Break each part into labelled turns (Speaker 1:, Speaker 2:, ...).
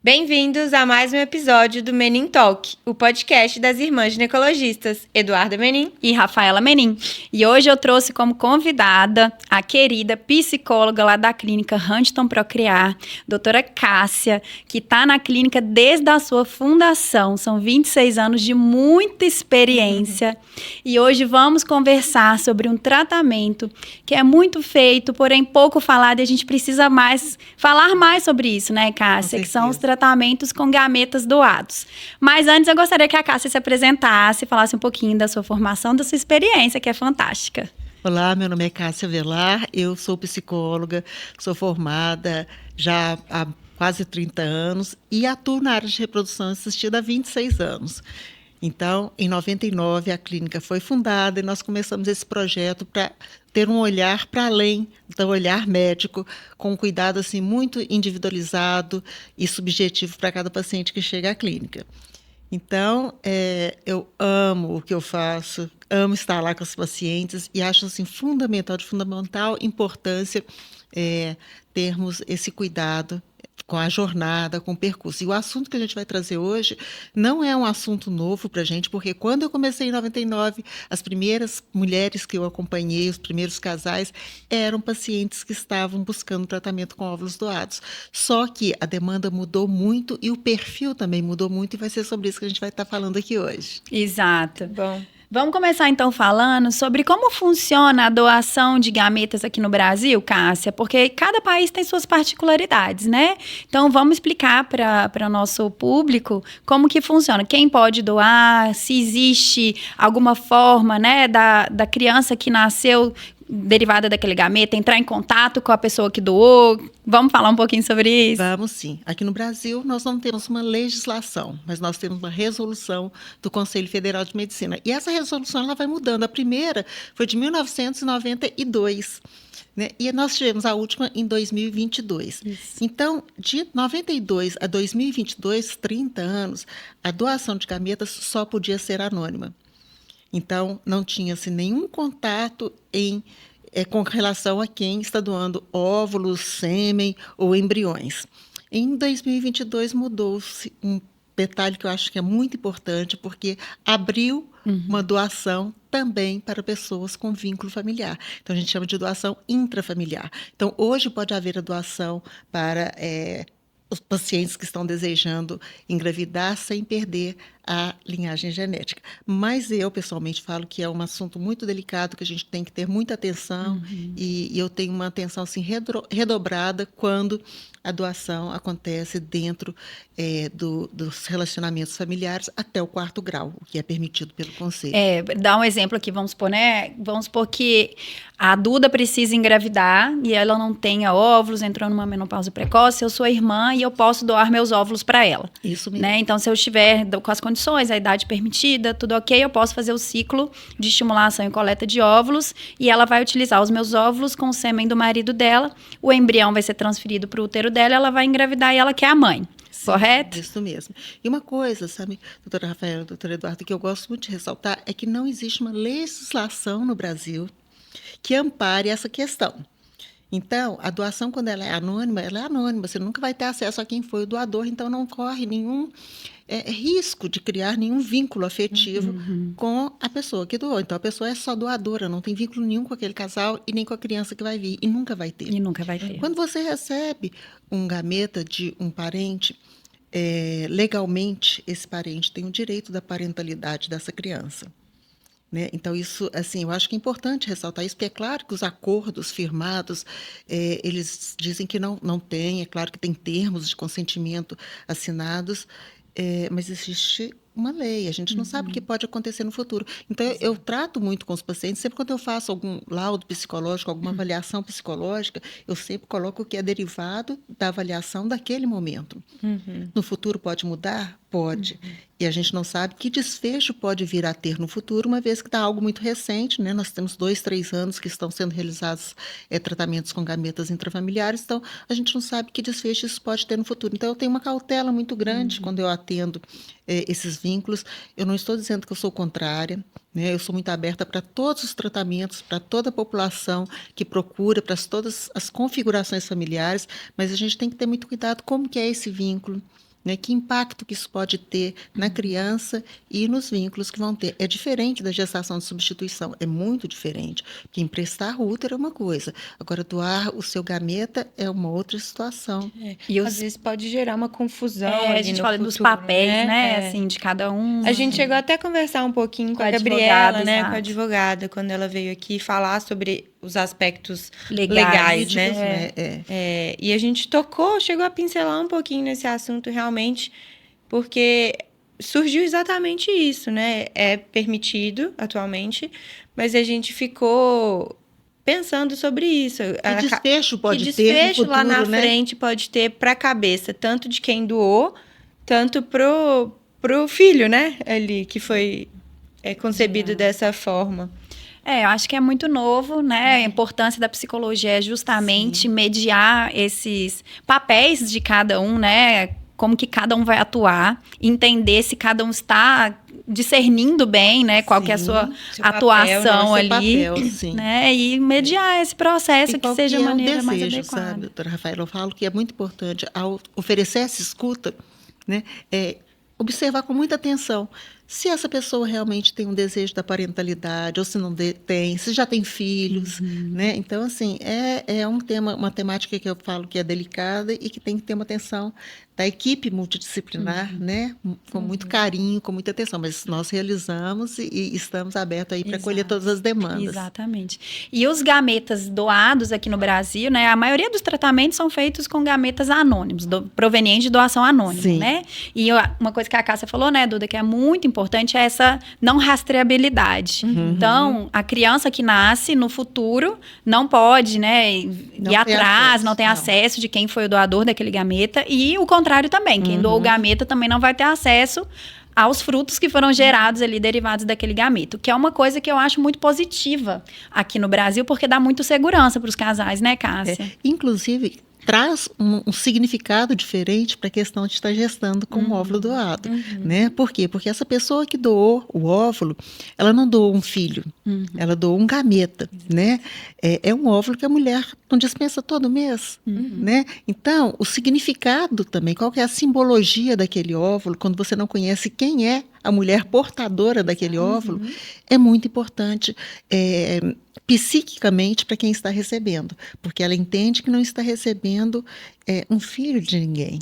Speaker 1: Bem-vindos a mais um episódio do Menin Talk, o podcast das irmãs ginecologistas Eduarda Menin
Speaker 2: e Rafaela Menin. E hoje eu trouxe como convidada a querida psicóloga lá da clínica Huntington Procriar, doutora Cássia, que está na clínica desde a sua fundação. São 26 anos de muita experiência. E hoje vamos conversar sobre um tratamento que é muito feito, porém pouco falado, e a gente precisa falar mais sobre isso, né, Cássia? Que são os tratamentos com gametas doados. Mas antes eu gostaria que a Cássia se apresentasse, falasse um pouquinho da sua formação, da sua experiência, que é fantástica.
Speaker 3: Olá, meu nome é Cássia Velar, eu sou psicóloga, sou formada já há quase 30 anos e atuo na área de reprodução assistida há 26 anos. Então, em 99, a clínica foi fundada e nós começamos esse projeto para ter um olhar para além do olhar médico, com um cuidado assim, muito individualizado e subjetivo para cada paciente que chega à clínica. Então, eu amo o que eu faço, amo estar lá com os pacientes e acho assim, de fundamental importância termos esse cuidado com a jornada, com o percurso. E o assunto que a gente vai trazer hoje não é um assunto novo para a gente, porque quando eu comecei em 99, as primeiras mulheres que eu acompanhei, os primeiros casais, eram pacientes que estavam buscando tratamento com óvulos doados. Só que a demanda mudou muito e o perfil também mudou muito, e vai ser sobre isso que a gente vai estar falando aqui hoje.
Speaker 2: Exato.
Speaker 1: Bom,
Speaker 2: vamos começar então falando sobre como funciona a doação de gametas aqui no Brasil, Cássia, porque cada país tem suas particularidades, né? Então vamos explicar para o nosso público como que funciona, quem pode doar, se existe alguma forma, né, da criança que nasceu derivada daquele gameta, entrar em contato com a pessoa que doou. Vamos falar um pouquinho sobre isso?
Speaker 3: Vamos sim. Aqui no Brasil, nós não temos uma legislação, mas nós temos uma resolução do Conselho Federal de Medicina. E essa resolução ela vai mudando. A primeira foi de 1992. Né? E nós tivemos a última em 2022. Isso. Então, de 92 a 2022, 30 anos, a doação de gametas só podia ser anônima. Então, não tinha-se nenhum contato com relação a quem está doando óvulos, sêmen ou embriões. Em 2022, mudou-se um detalhe que eu acho que é muito importante, porque abriu uma doação também para pessoas com vínculo familiar. Então, a gente chama de doação intrafamiliar. Então, hoje pode haver a doação para os pacientes que estão desejando engravidar sem perder a linhagem genética. Mas eu, pessoalmente, falo que é um assunto muito delicado, que a gente tem que ter muita atenção, e eu tenho uma atenção assim, redobrada quando a doação acontece dentro dos relacionamentos familiares até o 4º grau, o que é permitido pelo Conselho.
Speaker 2: Dá um exemplo aqui, vamos supor, né? Vamos supor que a Duda precisa engravidar e ela não tenha óvulos, entrou numa menopausa precoce, eu sou irmã e eu posso doar meus óvulos para ela.
Speaker 3: Isso mesmo.
Speaker 2: Né? Então, se eu estiver com as condições, a idade permitida, tudo ok, eu posso fazer o ciclo de estimulação e coleta de óvulos e ela vai utilizar os meus óvulos com o sêmen do marido dela, o embrião vai ser transferido para o útero dela, ela vai engravidar e ela que é a mãe. Sim, correto?
Speaker 3: Isso mesmo. E uma coisa, sabe, doutora Rafaela, doutora Eduarda, que eu gosto muito de ressaltar, é que não existe uma legislação no Brasil que ampare essa questão. Então, a doação, quando ela é anônima, você nunca vai ter acesso a quem foi o doador, então não corre nenhum risco de criar nenhum vínculo afetivo com a pessoa que doou. Então, a pessoa é só doadora, não tem vínculo nenhum com aquele casal e nem com a criança que vai vir, e nunca vai ter. Quando você recebe um gameta de um parente, legalmente, esse parente tem o direito da parentalidade dessa criança. Né? Então, isso, assim, eu acho que é importante ressaltar isso, porque é claro que os acordos firmados, eles dizem que não tem, é claro que tem termos de consentimento assinados, mas existe uma lei, a gente não sabe o que pode acontecer no futuro. Então, eu trato muito com os pacientes, sempre quando eu faço algum laudo psicológico, alguma avaliação psicológica, eu sempre coloco o que é derivado da avaliação daquele momento. No futuro pode mudar? Pode. E a gente não sabe que desfecho pode vir a ter no futuro, uma vez que está algo muito recente, né? Nós temos 2, 3 anos que estão sendo realizados tratamentos com gametas intrafamiliares, então a gente não sabe que desfecho isso pode ter no futuro. Então eu tenho uma cautela muito grande quando eu atendo esses vínculos. Eu não estou dizendo que eu sou contrária, né? Eu sou muito aberta para todos os tratamentos, para toda a população que procura, para todas as configurações familiares, mas a gente tem que ter muito cuidado como que é esse vínculo, né? Que impacto que isso pode ter na criança e nos vínculos que vão ter. É diferente da gestação de substituição, é muito diferente. Porque emprestar útero é uma coisa, agora doar o seu gameta é uma outra situação.
Speaker 2: E
Speaker 1: Às vezes pode gerar uma confusão
Speaker 2: a
Speaker 1: ali
Speaker 2: gente
Speaker 1: no
Speaker 2: fala dos
Speaker 1: futuro,
Speaker 2: papéis, né?
Speaker 1: É.
Speaker 2: Assim, de cada um.
Speaker 1: A gente chegou até a conversar um pouquinho com a
Speaker 2: advogada,
Speaker 1: Gabriela, né?
Speaker 2: exato.
Speaker 1: Com a advogada, quando ela veio aqui falar sobre os aspectos
Speaker 2: Legais,
Speaker 1: legais, né?
Speaker 3: né?
Speaker 1: E a gente chegou a pincelar um pouquinho nesse assunto realmente, porque surgiu exatamente isso, né? É permitido atualmente, mas a gente ficou pensando sobre isso.
Speaker 3: Que desfecho pode
Speaker 1: que
Speaker 3: ter no
Speaker 1: desfecho
Speaker 3: futuro,
Speaker 1: lá na
Speaker 3: né?
Speaker 1: frente pode ter para a cabeça, tanto de quem doou, tanto pro filho, né? Ali, que foi concebido dessa forma.
Speaker 2: Eu acho que é muito novo, né? A importância da psicologia é justamente mediar esses papéis de cada um, né? Como que cada um vai atuar, entender se cada um está discernindo bem, né? Qual que é a sua
Speaker 1: Seu
Speaker 2: atuação
Speaker 3: papel, né?
Speaker 2: ali,
Speaker 3: Seu papel, sim.
Speaker 2: né? E mediar esse processo
Speaker 3: E
Speaker 2: que
Speaker 3: qual
Speaker 2: seja a
Speaker 3: é o
Speaker 2: maneira
Speaker 3: desejo,
Speaker 2: mais adequada.
Speaker 3: sabe, doutora Rafaela? Eu falo que é muito importante, ao oferecer essa escuta, né, observar com muita atenção se essa pessoa realmente tem um desejo da parentalidade, ou se não tem, se já tem filhos, né? Então, assim, é um tema, uma temática que eu falo que é delicada e que tem que ter uma atenção da equipe multidisciplinar, né? Com muito carinho, com muita atenção. Mas nós realizamos e estamos abertos aí para acolher todas as demandas.
Speaker 2: Exatamente. E os gametas doados aqui no Brasil, né? A maioria dos tratamentos são feitos com gametas anônimos, provenientes de doação anônima,
Speaker 3: Sim.
Speaker 2: né? E uma coisa que a Cássia falou, né, Duda, que é muito importante é essa não rastreabilidade. Então, a criança que nasce no futuro não pode, né, ir atrás, não tem acesso de quem foi o doador daquele gameta, e o contrário também, quem doou o gameta também não vai ter acesso aos frutos que foram gerados ali, derivados daquele gameta, que é uma coisa que eu acho muito positiva aqui no Brasil, porque dá muito segurança para os casais, né, Cássia?
Speaker 3: Inclusive, traz um significado diferente para a questão de estar gestando com o óvulo doado, né? Por quê? Porque essa pessoa que doou o óvulo, ela não doou um filho, ela doou um gameta, né? É um óvulo que a mulher não dispensa todo mês, né? Então, o significado também, qual que é a simbologia daquele óvulo, quando você não conhece quem é a mulher portadora daquele óvulo, é muito importante psiquicamente para quem está recebendo, porque ela entende que não está recebendo um filho de ninguém,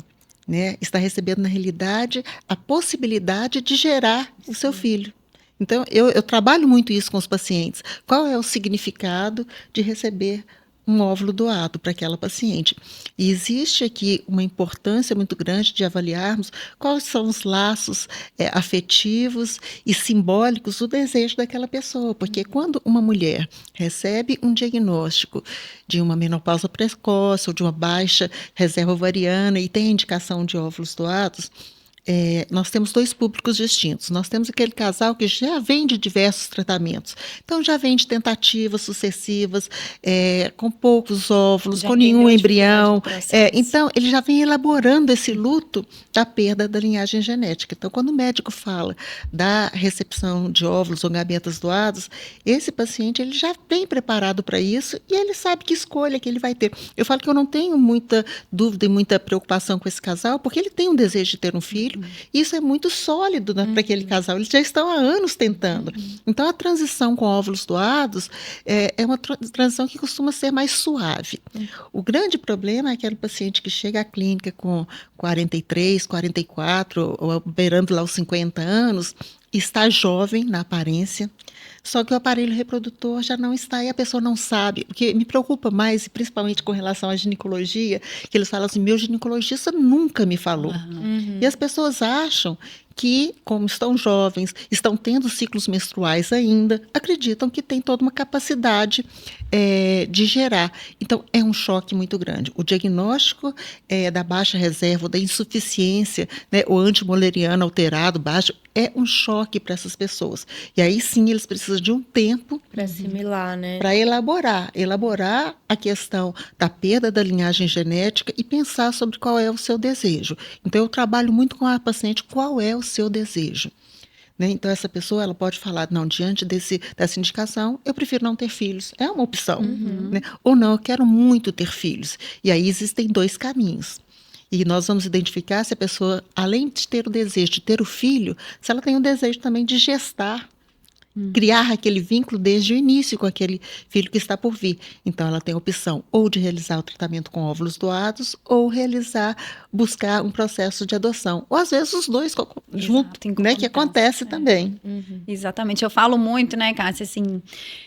Speaker 3: né? Está recebendo, na realidade, a possibilidade de gerar o seu filho. Então, eu trabalho muito isso com os pacientes. Qual é o significado de receber um óvulo doado para aquela paciente? E existe aqui uma importância muito grande de avaliarmos quais são os laços afetivos e simbólicos do desejo daquela pessoa, porque quando uma mulher recebe um diagnóstico de uma menopausa precoce ou de uma baixa reserva ovariana e tem a indicação de óvulos doados, nós temos dois públicos distintos. Nós temos aquele casal que já vem de diversos tratamentos. Então, já vem de tentativas sucessivas, com poucos óvulos,
Speaker 2: Já
Speaker 3: com nenhum embrião.
Speaker 2: processo.
Speaker 3: Então, ele já vem elaborando esse luto da perda da linhagem genética. Então, quando o médico fala da recepção de óvulos ou gametas doados, esse paciente ele já vem preparado para isso e ele sabe que escolha que ele vai ter. Eu falo que eu não tenho muita dúvida e muita preocupação com esse casal, porque ele tem um desejo de ter um filho. Isso é muito sólido para aquele casal. Eles já estão há anos tentando. Então, a transição com óvulos doados é uma transição que costuma ser mais suave. O grande problema é aquele paciente que chega à clínica com 43, 44, ou beirando lá os 50 anos, está jovem na aparência, só que o aparelho reprodutor já não está e a pessoa não sabe. O que me preocupa mais, principalmente com relação à ginecologia, que eles falam assim, meu ginecologista nunca me falou. E as pessoas acham que, como estão jovens, estão tendo ciclos menstruais ainda, acreditam que tem toda uma capacidade de gerar. Então, é um choque muito grande. O diagnóstico da baixa reserva, da insuficiência, né, o antimoleriano alterado, baixo, é um choque para essas pessoas. E aí, sim, eles precisam de um tempo
Speaker 1: para assimilar, né?
Speaker 3: Para elaborar a questão da perda da linhagem genética e pensar sobre qual é o seu desejo. Então, eu trabalho muito com a paciente, qual é o seu desejo. Né? Então, essa pessoa ela pode falar, não, diante dessa indicação, eu prefiro não ter filhos. É uma opção. Né? Ou não, eu quero muito ter filhos. E aí existem dois caminhos. E nós vamos identificar se a pessoa, além de ter o desejo de ter o filho, se ela tem o desejo também de gestar, criar aquele vínculo desde o início com aquele filho que está por vir. Então, ela tem a opção ou de realizar o tratamento com óvulos doados ou buscar um processo de adoção. Ou, às vezes, os dois juntos, né, que acontece também.
Speaker 2: Exatamente. Eu falo muito, né, Cássia, assim,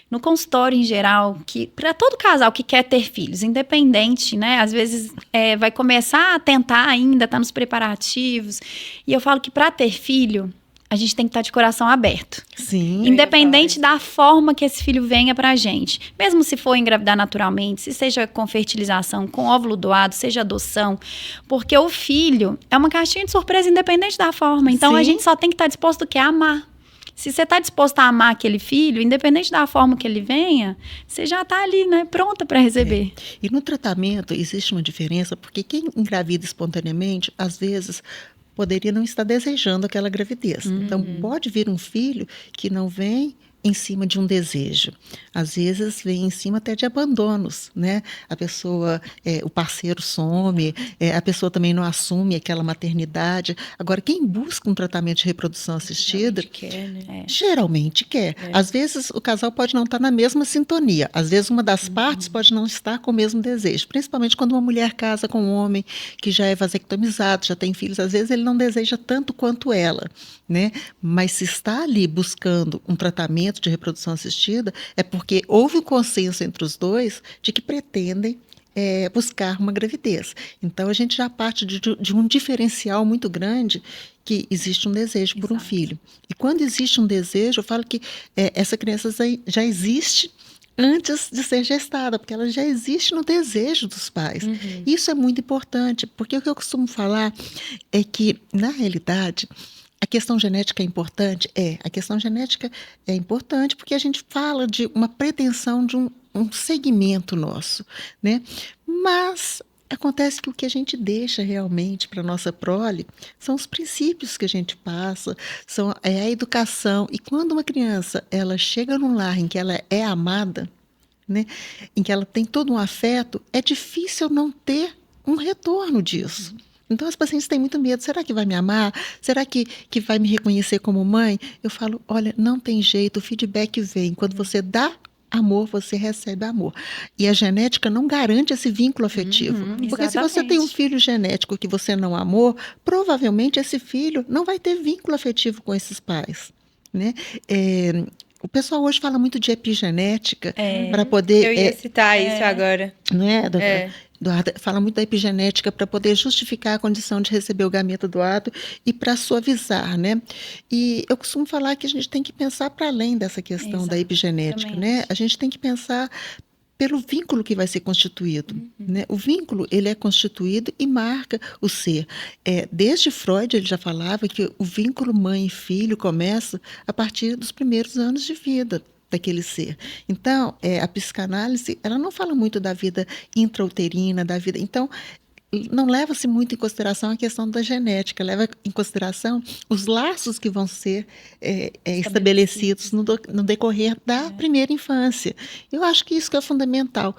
Speaker 2: no consultório em geral, que para todo casal que quer ter filhos, independente, né, às vezes vai começar a tentar ainda, tá nos preparativos, e eu falo que para ter filho, a gente tem que estar de coração aberto.
Speaker 3: Sim.
Speaker 2: Independente da forma que esse filho venha pra gente. Mesmo se for engravidar naturalmente, se seja com fertilização, com óvulo doado, seja adoção. Porque o filho é uma caixinha de surpresa independente da forma. Então,
Speaker 3: Sim.
Speaker 2: a gente só tem que estar disposto a amar. Se você está disposto a amar aquele filho, independente da forma que ele venha, você já está ali, né, pronta para receber.
Speaker 3: E no tratamento existe uma diferença, porque quem engravida espontaneamente, às vezes, poderia não estar desejando aquela gravidez. Então, pode vir um filho que não vem em cima de um desejo. Às vezes, vem em cima até de abandonos, né? A pessoa, o parceiro some, a pessoa também não assume aquela maternidade. Agora, quem busca um tratamento de reprodução assistida, geralmente quer. Às vezes, o casal pode não estar na mesma sintonia. Às vezes, uma das partes pode não estar com o mesmo desejo. Principalmente quando uma mulher casa com um homem que já é vasectomizado, já tem filhos. Às vezes, ele não deseja tanto quanto ela, né? Mas se está ali buscando um tratamento de reprodução assistida, é porque houve um consenso entre os dois de que pretendem buscar uma gravidez. Então, a gente já parte de um diferencial muito grande, que existe um desejo por um filho. E quando existe um desejo, eu falo que essa criança já existe antes de ser gestada, porque ela já existe no desejo dos pais. Isso é muito importante, porque o que eu costumo falar é que, na realidade, a questão genética é importante? A questão genética é importante porque a gente fala de uma pretensão de um segmento nosso, né? Mas acontece que o que a gente deixa realmente para a nossa prole são os princípios que a gente passa, é a educação. E quando uma criança ela chega num lar em que ela é amada, né? Em que ela tem todo um afeto, é difícil não ter um retorno disso. Então, as pacientes têm muito medo. Será que vai me amar? Será que vai me reconhecer como mãe? Eu falo, olha, não tem jeito, o feedback vem. Quando você dá amor, você recebe amor. E a genética não garante esse vínculo afetivo. Porque se você tem um filho genético que você não amou, provavelmente esse filho não vai ter vínculo afetivo com esses pais, né? O pessoal hoje fala muito de epigenética para poder...
Speaker 1: Eu ia citar isso agora.
Speaker 3: Não é, doutora? Eduarda, fala muito da epigenética para poder justificar a condição de receber o gameta doado e para suavizar, né? E eu costumo falar que a gente tem que pensar para além dessa questão da epigenética, né? A gente tem que pensar pelo vínculo que vai ser constituído, né? O vínculo, ele é constituído e marca o ser. Desde Freud, ele já falava que o vínculo mãe e filho começa a partir dos primeiros anos de vida daquele ser. Então, a psicanálise, ela não fala muito da vida intrauterina, da vida... Então, não leva-se muito em consideração a questão da genética, leva em consideração os laços que vão ser estabelecidos no decorrer da primeira infância. Eu acho que isso que é fundamental.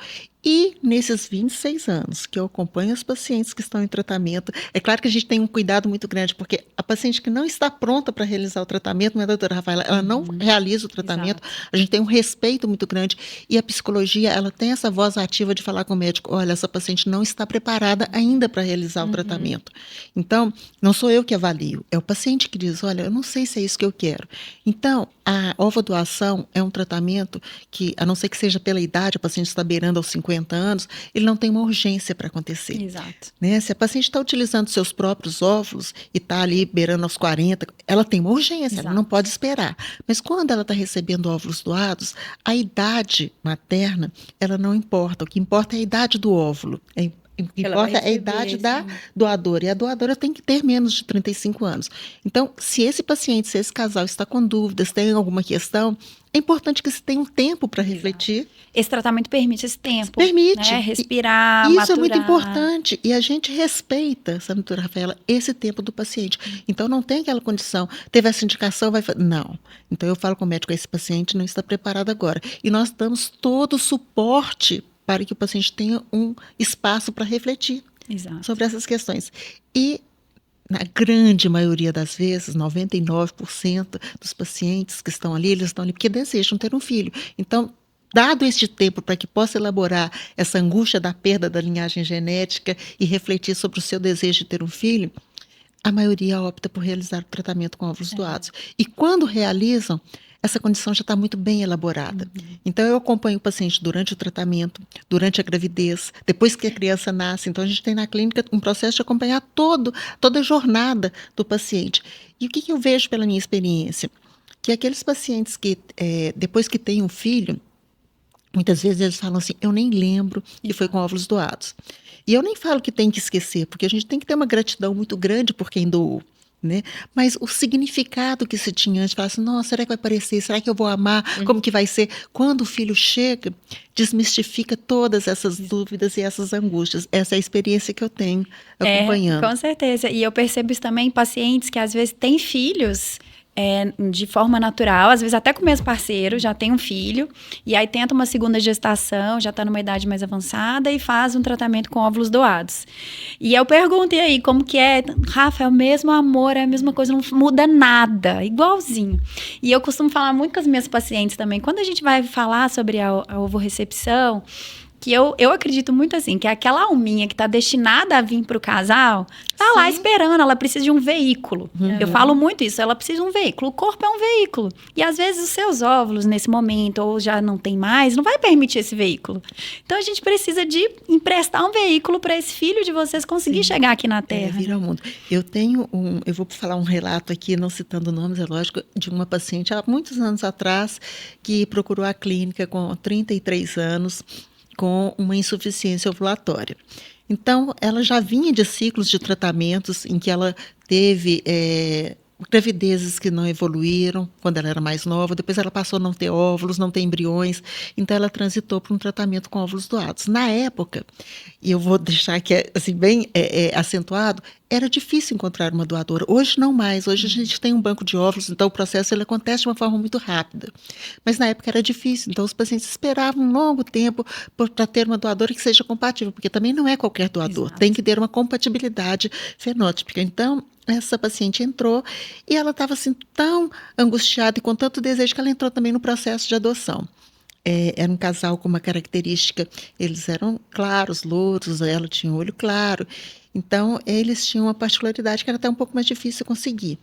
Speaker 3: E nesses 26 anos que eu acompanho os pacientes que estão em tratamento, é claro que a gente tem um cuidado muito grande, porque a paciente que não está pronta para realizar o tratamento, minha doutora Rafaela, ela não realiza o tratamento, a gente tem um respeito muito grande, e a psicologia, ela tem essa voz ativa de falar com o médico, olha, essa paciente não está preparada ainda para realizar o tratamento. Então, não sou eu que avalio, é o paciente que diz, olha, eu não sei se é isso que eu quero. Então, a ovodoação é um tratamento que, a não ser que seja pela idade, a paciente está beirando aos 50 anos, ele não tem uma urgência para acontecer.
Speaker 2: Exato.
Speaker 3: Né? Se a paciente está utilizando seus próprios óvulos e está ali beirando aos 40, ela tem uma urgência, ela não pode esperar. Mas quando ela está recebendo óvulos doados, a idade materna, ela não importa. O que importa é a idade do óvulo. O que importa é a idade da doadora. E a doadora tem que ter menos de 35 anos. Então, se esse paciente, se esse casal está com dúvidas, tem alguma questão, é importante que se tenha um tempo para refletir.
Speaker 2: Esse tratamento permite esse tempo.
Speaker 3: Permite.
Speaker 2: Né? Respirar,
Speaker 3: isso
Speaker 2: maturar.
Speaker 3: É muito importante. E a gente respeita, sabe, doutora Rafaela, esse tempo do paciente. Então, não tem aquela condição, teve essa indicação, vai fazer... Não. Então, eu falo com o médico, esse paciente não está preparado agora. E nós damos todo o suporte para que o paciente tenha um espaço para refletir.
Speaker 2: Exato.
Speaker 3: sobre essas questões. E, na grande maioria das vezes, 99% dos pacientes que estão ali, eles estão ali porque desejam ter um filho. Então, dado este tempo para que possa elaborar essa angústia da perda da linhagem genética e refletir sobre o seu desejo de ter um filho, a maioria opta por realizar o tratamento com óvulos doados. E quando realizam, essa condição já está muito bem elaborada. Então, eu acompanho o paciente durante o tratamento, durante a gravidez, depois que a criança nasce. Então, a gente tem na clínica um processo de acompanhar toda a jornada do paciente. E o que eu vejo pela minha experiência? Que aqueles pacientes que, depois que têm um filho, muitas vezes eles falam assim, eu nem lembro que foi com óvulos doados. E eu nem falo que tem que esquecer, porque a gente tem que ter uma gratidão muito grande por quem doou, né? Mas o significado que se tinha antes, fala assim, nossa, será que vai aparecer? Será que eu vou amar? Como que vai ser? Quando o filho chega, desmistifica todas essas dúvidas e essas angústias. Essa é a experiência que eu tenho acompanhando.
Speaker 2: Com certeza. E eu percebo isso também em pacientes que às vezes têm filhos de forma natural, às vezes até com o mesmo parceiro, já tem um filho, e aí tenta uma segunda gestação, já está numa idade mais avançada e faz um tratamento com óvulos doados. E eu perguntei aí como que é, Rafa, é o mesmo amor, é a mesma coisa, não muda nada, igualzinho. E eu costumo falar muito com as minhas pacientes também, quando a gente vai falar sobre a ovorrecepção, que eu acredito muito assim, que aquela alminha que está destinada a vir para o casal, tá lá esperando, ela precisa de um veículo. Eu falo muito isso, ela precisa de um veículo. O corpo é um veículo. E às vezes os seus óvulos, nesse momento, ou já não tem mais, não vai permitir esse veículo. Então a gente precisa de emprestar um veículo para esse filho de vocês conseguir chegar aqui na Terra.
Speaker 3: Vir ao mundo. Eu vou falar um relato aqui, não citando nomes, é lógico, de uma paciente há muitos anos atrás, que procurou a clínica com 33 anos, com uma insuficiência ovulatória. Então, ela já vinha de ciclos de tratamentos em que ela teve gravidezes que não evoluíram quando ela era mais nova, depois ela passou a não ter óvulos, não ter embriões, então ela transitou para um tratamento com óvulos doados. Na época, e eu vou deixar aqui assim, bem acentuado, era difícil encontrar uma doadora. Hoje não mais, hoje a gente tem um banco de óvulos, então o processo ele acontece de uma forma muito rápida. Mas na época era difícil, então os pacientes esperavam um longo tempo para ter uma doadora que seja compatível, porque também não é qualquer doador, tem que ter uma compatibilidade fenótipica. Então, essa paciente entrou e ela estava assim tão angustiada e com tanto desejo que ela entrou também no processo de adoção. Era um casal com uma característica, eles eram claros, louros, ela tinha um olho claro, então eles tinham uma particularidade que era até um pouco mais difícil conseguir.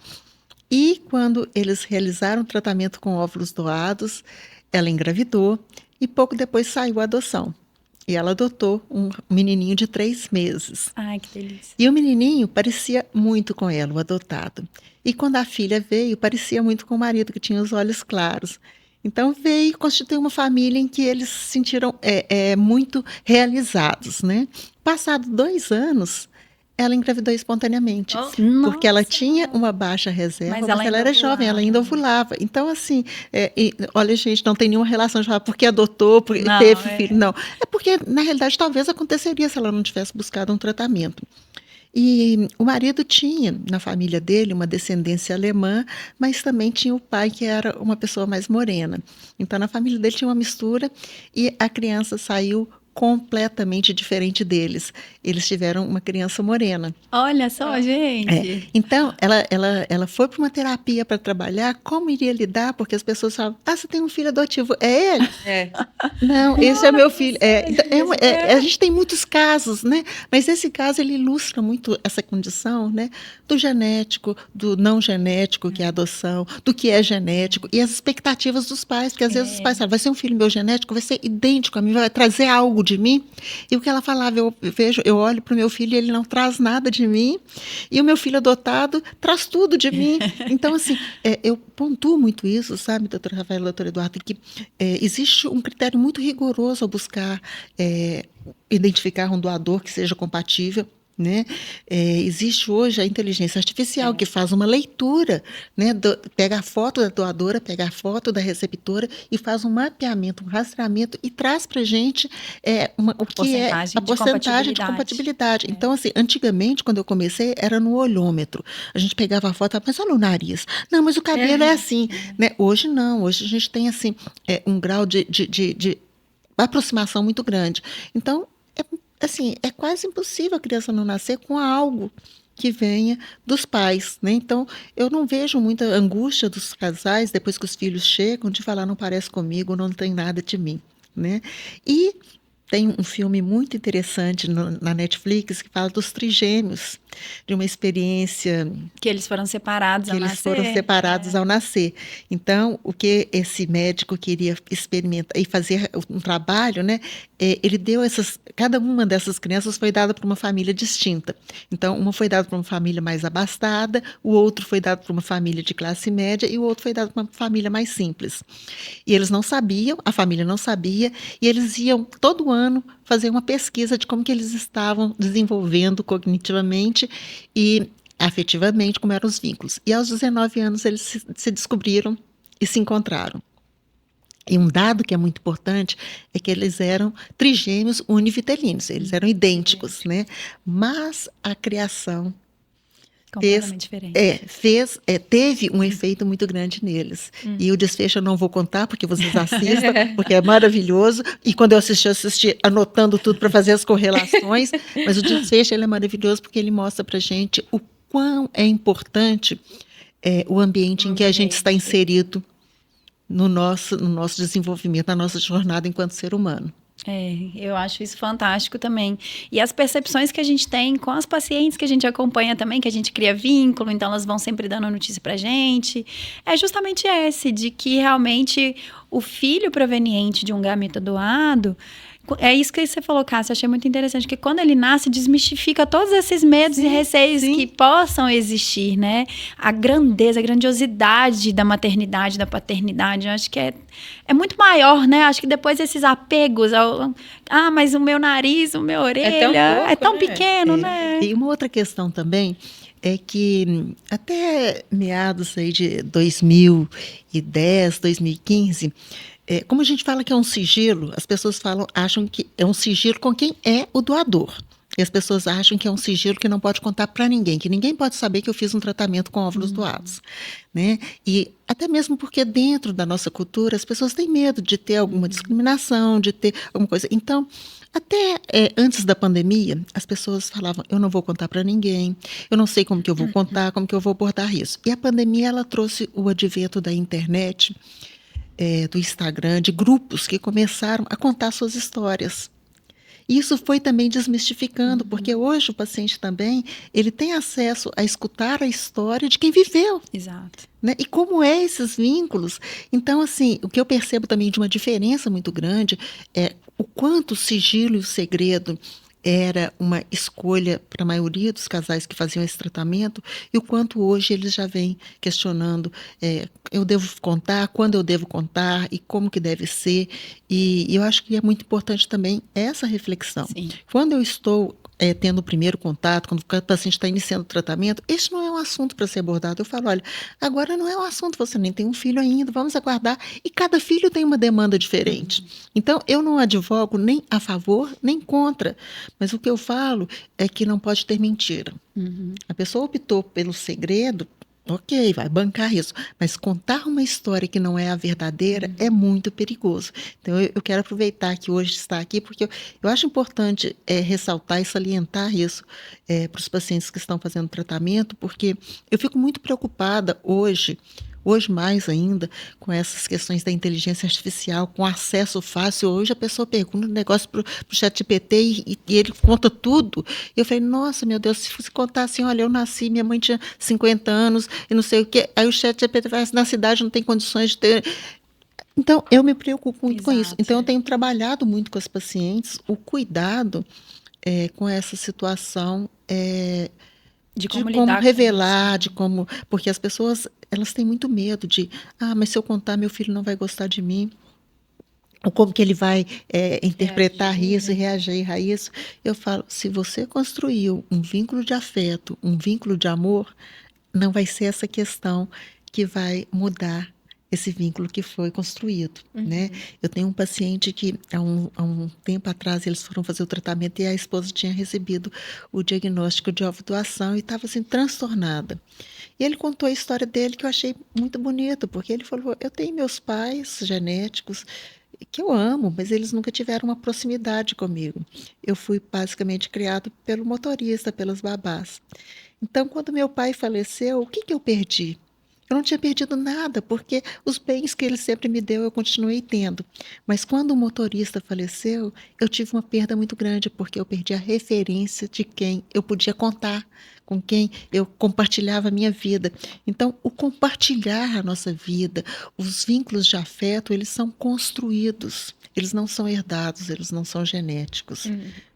Speaker 3: E quando eles realizaram o tratamento com óvulos doados, ela engravidou e pouco depois saiu a adoção. E ela adotou um menininho de 3 meses.
Speaker 2: Ai, que delícia.
Speaker 3: E o menininho parecia muito com ela, o adotado. E quando a filha veio, parecia muito com o marido, que tinha os olhos claros. Então, veio e constituiu uma família em que eles se sentiram muito realizados, né? Passado 2 anos, ela engravidou espontaneamente. Porque ela tinha uma baixa reserva, mas ela era jovem, ela ainda ovulava. Então, assim, olha, gente, não tem nenhuma relação de falar porque adotou, porque teve filho. Não, é porque, na realidade, talvez aconteceria se ela não tivesse buscado um tratamento. E o marido tinha, na família dele, uma descendência alemã, mas também tinha o pai, que era uma pessoa mais morena. Então, na família dele tinha uma mistura e a criança saiu completamente diferente deles. Eles tiveram uma criança morena.
Speaker 2: Olha só, gente.
Speaker 3: Então, ela foi para uma terapia para trabalhar como iria lidar, porque as pessoas falam, você tem um filho adotivo, é ele? Não, esse é meu filho. A gente tem muitos casos, né? Mas esse caso, ele ilustra muito essa condição, né? Do genético, do não genético, que é a adoção, do que é genético, e as expectativas dos pais, porque às vezes os pais falam, vai ser um filho meu genético, vai ser idêntico a mim, vai trazer algo de mim. E o que ela falava, eu olho para o meu filho e ele não traz nada de mim, e o meu filho adotado traz tudo de mim. Então, assim, eu pontuo muito isso, sabe, doutora Rafaela e doutor Eduardo, que existe um critério muito rigoroso ao buscar identificar um doador que seja compatível, né? Existe hoje a inteligência artificial que faz uma leitura, né? Pega a foto da doadora, pega a foto da receptora e faz um mapeamento, um rastreamento e traz para a gente o que é a porcentagem de compatibilidade. Então, assim, antigamente, quando eu comecei, era no olhômetro. A gente pegava a foto, mas olha o nariz. Não, mas o cabelo é assim. Né? Hoje não, hoje a gente tem assim, um grau de aproximação muito grande. Então, é assim, é quase impossível a criança não nascer com algo que venha dos pais, né? Então, eu não vejo muita angústia dos casais depois que os filhos chegam de falar não parece comigo, não tem nada de mim, né? E tem um filme muito interessante na Netflix que fala dos trigêmeos, de uma experiência
Speaker 2: Que eles foram separados
Speaker 3: que
Speaker 2: ao
Speaker 3: eles foram
Speaker 2: nascer.
Speaker 3: separados ao nascer. Então, o que esse médico queria experimentar e fazer um trabalho, né? Ele deu cada uma dessas crianças foi dada para uma família distinta. Então, uma foi dada para uma família mais abastada, o outro foi dado para uma família de classe média e o outro foi dado para uma família mais simples. E eles não sabiam, a família não sabia, e eles iam todo ano fazer uma pesquisa de como que eles estavam desenvolvendo cognitivamente e afetivamente, como eram os vínculos. E aos 19 anos eles se descobriram e se encontraram. E um dado que é muito importante é que eles eram trigêmeos univitelinos, eles eram idênticos, né? Mas a criação
Speaker 2: Completamente diferente.
Speaker 3: teve um efeito muito grande neles. E o desfecho eu não vou contar, porque vocês assistam, porque é maravilhoso. E quando eu assisti anotando tudo para fazer as correlações. Mas o desfecho ele é maravilhoso porque ele mostra para a gente o quão é importante o ambiente em que a gente está inserido no nosso desenvolvimento, na nossa jornada enquanto ser humano.
Speaker 2: Eu acho isso fantástico também. E as percepções que a gente tem com as pacientes que a gente acompanha também, que a gente cria vínculo, então elas vão sempre dando notícia pra gente, é justamente esse, de que realmente o filho proveniente de um gameta doado, é isso que você falou, Cássia, achei muito interessante, que quando ele nasce, desmistifica todos esses medos e receios que possam existir, né? A grandeza, a grandiosidade da maternidade, da paternidade, eu acho que é muito maior, né? Acho que depois esses apegos mas o meu nariz, o meu orelha, é tão pequeno, né?
Speaker 3: E uma outra questão também é que até meados aí de 2010, 2015, como a gente fala que é um sigilo, as pessoas acham que é um sigilo com quem é o doador. E as pessoas acham que é um sigilo que não pode contar para ninguém, que ninguém pode saber que eu fiz um tratamento com óvulos doados, né? E até mesmo porque dentro da nossa cultura as pessoas têm medo de ter alguma discriminação, de ter alguma coisa. Então, até antes da pandemia, as pessoas falavam, eu não vou contar para ninguém, eu não sei como que eu vou contar, como que eu vou abordar isso. E a pandemia, ela trouxe o advento da internet, do Instagram, de grupos que começaram a contar suas histórias. Isso foi também desmistificando, porque hoje o paciente também ele tem acesso a escutar a história de quem viveu.
Speaker 2: Exato.
Speaker 3: Né? E como esses vínculos. Então, assim, o que eu percebo também de uma diferença muito grande é o quanto o sigilo e o segredo era uma escolha para a maioria dos casais que faziam esse tratamento e o quanto hoje eles já vêm questionando, eu devo contar, quando eu devo contar e como que deve ser. E eu acho que é muito importante também essa reflexão.
Speaker 2: Sim.
Speaker 3: Quando eu estou tendo o primeiro contato, quando o paciente está iniciando o tratamento, esse não é um assunto para ser abordado. Eu falo, olha, agora não é um assunto, você nem tem um filho ainda, vamos aguardar. E cada filho tem uma demanda diferente. Então, eu não advogo nem a favor, nem contra. Mas o que eu falo é que não pode ter mentira. A pessoa optou pelo segredo, ok, vai bancar isso. Mas contar uma história que não é a verdadeira é muito perigoso. Então, eu quero aproveitar que hoje está aqui, porque eu acho importante ressaltar e salientar isso para os pacientes que estão fazendo tratamento, porque eu fico muito preocupada hoje mais ainda, com essas questões da inteligência artificial, com acesso fácil. Hoje a pessoa pergunta um negócio para o ChatGPT e ele conta tudo. Eu falei, nossa, meu Deus, se fosse contar assim, olha, eu nasci, minha mãe tinha 50 anos e não sei o quê. Aí o ChatGPT fala assim, na cidade não tem condições de ter... Então, eu me preocupo muito com isso. Então, eu tenho trabalhado muito com as pacientes o cuidado com essa situação
Speaker 2: de
Speaker 3: como
Speaker 2: lidar
Speaker 3: revelar, de como... Porque as pessoas, elas têm muito medo de... mas se eu contar, meu filho não vai gostar de mim. Ou como que ele vai interpretar isso e reagir a isso. Eu falo, se você construiu um vínculo de afeto, um vínculo de amor, não vai ser essa questão que vai mudar esse vínculo que foi construído, né? Eu tenho um paciente que há um tempo atrás eles foram fazer o tratamento e a esposa tinha recebido o diagnóstico de ovodoação e estava assim transtornada. E ele contou a história dele que eu achei muito bonito, porque ele falou, eu tenho meus pais genéticos que eu amo, mas eles nunca tiveram uma proximidade comigo. Eu fui basicamente criado pelo motorista, pelas babás. Então, quando meu pai faleceu, o que que eu perdi? Eu não tinha perdido nada, porque os bens que ele sempre me deu eu continuei tendo. Mas quando o motorista faleceu, eu tive uma perda muito grande, porque eu perdi a referência de quem eu podia contar, com quem eu compartilhava a minha vida. Então, o compartilhar a nossa vida, os vínculos de afeto, eles são construídos. Eles não são herdados, eles não são genéticos.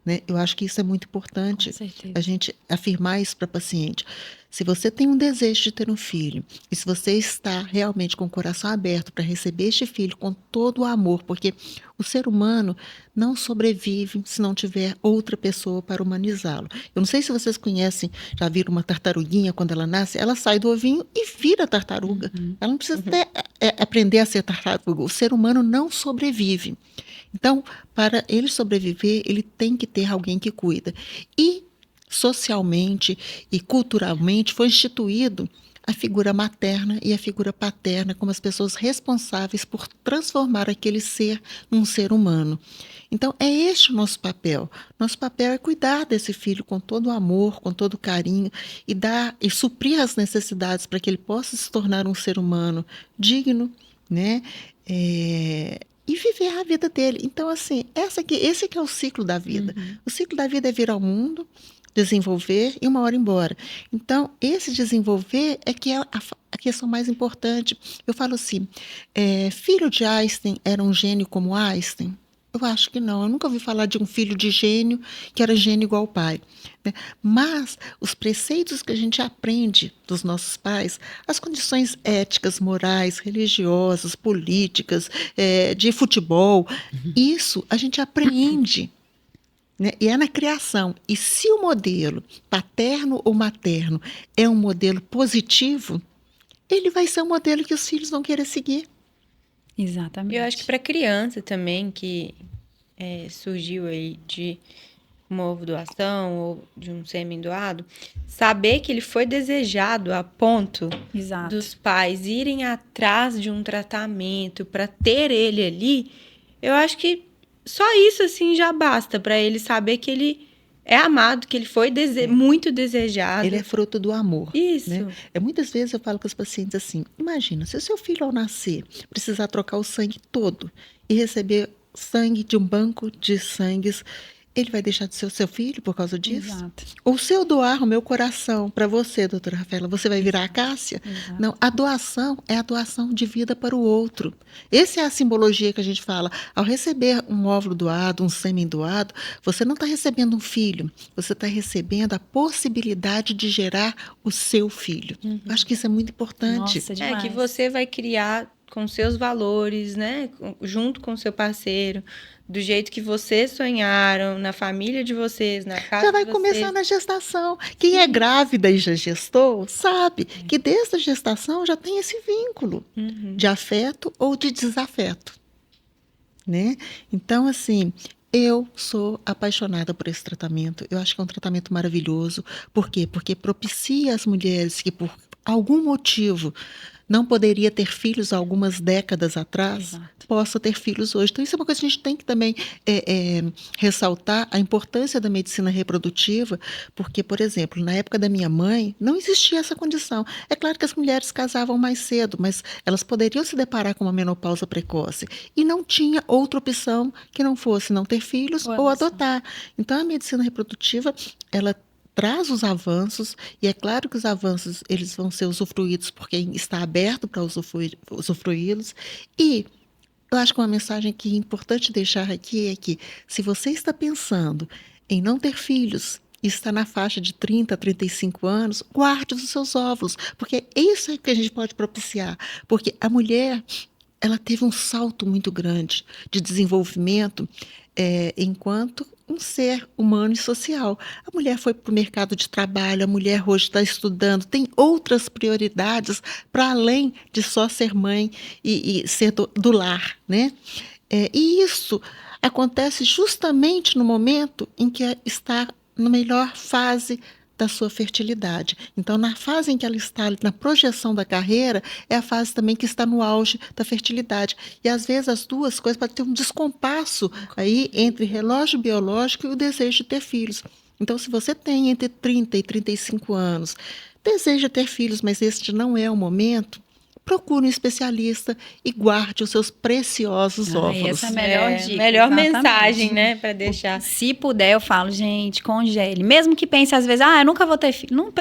Speaker 3: Né? Eu acho que isso é muito importante,
Speaker 2: Com certeza.
Speaker 3: a gente afirmar isso para a paciente. Se você tem um desejo de ter um filho, e se você está realmente com o coração aberto para receber este filho com todo o amor, porque o ser humano não sobrevive se não tiver outra pessoa para humanizá-lo. Eu não sei se vocês conhecem, já viram uma tartaruguinha quando ela nasce, ela sai do ovinho e vira tartaruga. Ela não precisa aprender a ser tartaruga. O ser humano não sobrevive. Então, para ele sobreviver, ele tem que ter alguém que cuida. E socialmente e culturalmente foi instituído a figura materna e a figura paterna como as pessoas responsáveis por transformar aquele ser num ser humano. Então, é este o nosso papel. Nosso papel é cuidar desse filho com todo o amor, com todo o carinho e dar e suprir as necessidades para que ele possa se tornar um ser humano digno, né? E viver a vida dele. Então, assim, esse que é o ciclo da vida. O ciclo da vida é vir ao mundo, desenvolver e uma hora embora. Então, esse desenvolver é que é a questão mais importante. Eu falo assim, filho de Einstein era um gênio como Einstein? Eu acho que não. Eu nunca ouvi falar de um filho de gênio que era gênio igual ao pai. Né? Mas os preceitos que a gente aprende dos nossos pais, as condições éticas, morais, religiosas, políticas, de futebol, isso a gente aprende. Né? E é na criação. E se o modelo paterno ou materno é um modelo positivo, ele vai ser um modelo que os filhos vão querer seguir.
Speaker 2: Exatamente.
Speaker 1: Eu acho que para criança também, que surgiu aí de uma ovo doação ou de um sêmen doado, saber que ele foi desejado a ponto
Speaker 2: Exato.
Speaker 1: dos pais irem atrás de um tratamento para ter ele ali, eu acho que só isso assim já basta para ele saber que ele é amado, que ele foi muito desejado.
Speaker 3: Ele é fruto do amor.
Speaker 1: Isso.
Speaker 3: Né? Muitas vezes eu falo com os pacientes assim, imagina, se o seu filho ao nascer precisar trocar o sangue todo e receber sangue de um banco de sangues, ele vai deixar de ser o seu filho por causa disso?
Speaker 2: Exato.
Speaker 3: Ou se eu doar o meu coração para você, doutora Rafaela, você vai virar a Cássia?
Speaker 2: Exato.
Speaker 3: Não, a doação é a doação de vida para o outro. Essa é a simbologia que a gente fala. Ao receber um óvulo doado, um sêmen doado, você não está recebendo um filho, você está recebendo a possibilidade de gerar o seu filho. Acho que isso é muito importante.
Speaker 2: Nossa, demais.
Speaker 1: Que você vai criar com seus valores, né? Junto com seu parceiro, do jeito que vocês sonharam, na família de vocês, na casa
Speaker 3: já vai
Speaker 1: de vocês.
Speaker 3: começar na gestação. Quem é grávida e já gestou, sabe que desde a gestação já tem esse vínculo de afeto ou de desafeto. Né? Então, assim, eu sou apaixonada por esse tratamento. Eu acho que é um tratamento maravilhoso. Por quê? Porque propicia as mulheres que, por algum motivo, não poderia ter filhos há algumas décadas atrás,
Speaker 2: Exato.
Speaker 3: possa ter filhos hoje. Então, isso é uma coisa que a gente tem que também ressaltar, a importância da medicina reprodutiva, porque, por exemplo, na época da minha mãe, não existia essa condição. É claro que as mulheres casavam mais cedo, mas elas poderiam se deparar com uma menopausa precoce. E não tinha outra opção que não fosse não ter filhos ou adotar. Então, a medicina reprodutiva, ela traz os avanços, e é claro que os avanços eles vão ser usufruídos por quem está aberto para usufruí-los. E eu acho que uma mensagem que é importante deixar aqui é que, se você está pensando em não ter filhos e está na faixa de 30 a 35 anos, guarde os seus óvulos, porque isso é que a gente pode propiciar. Porque a mulher, ela teve um salto muito grande de desenvolvimento enquanto um ser humano e social. A mulher foi para o mercado de trabalho, a mulher hoje está estudando, tem outras prioridades para além de só ser mãe e ser do lar, né? E isso acontece justamente no momento em que está na melhor fase da sua fertilidade. Então, na fase em que ela está na projeção da carreira, é a fase também que está no auge da fertilidade. E, às vezes, as duas coisas podem ter um descompasso aí entre relógio biológico e o desejo de ter filhos. Então, se você tem entre 30 e 35 anos, deseja ter filhos, mas este não é o momento, procure um especialista e guarde os seus preciosos óvulos.
Speaker 2: Essa é a melhor dica.
Speaker 1: Melhor
Speaker 2: exatamente.
Speaker 1: mensagem, né, para deixar.
Speaker 2: Se puder, eu falo, gente, congele. Mesmo que pense às vezes, eu nunca vou ter filho. Não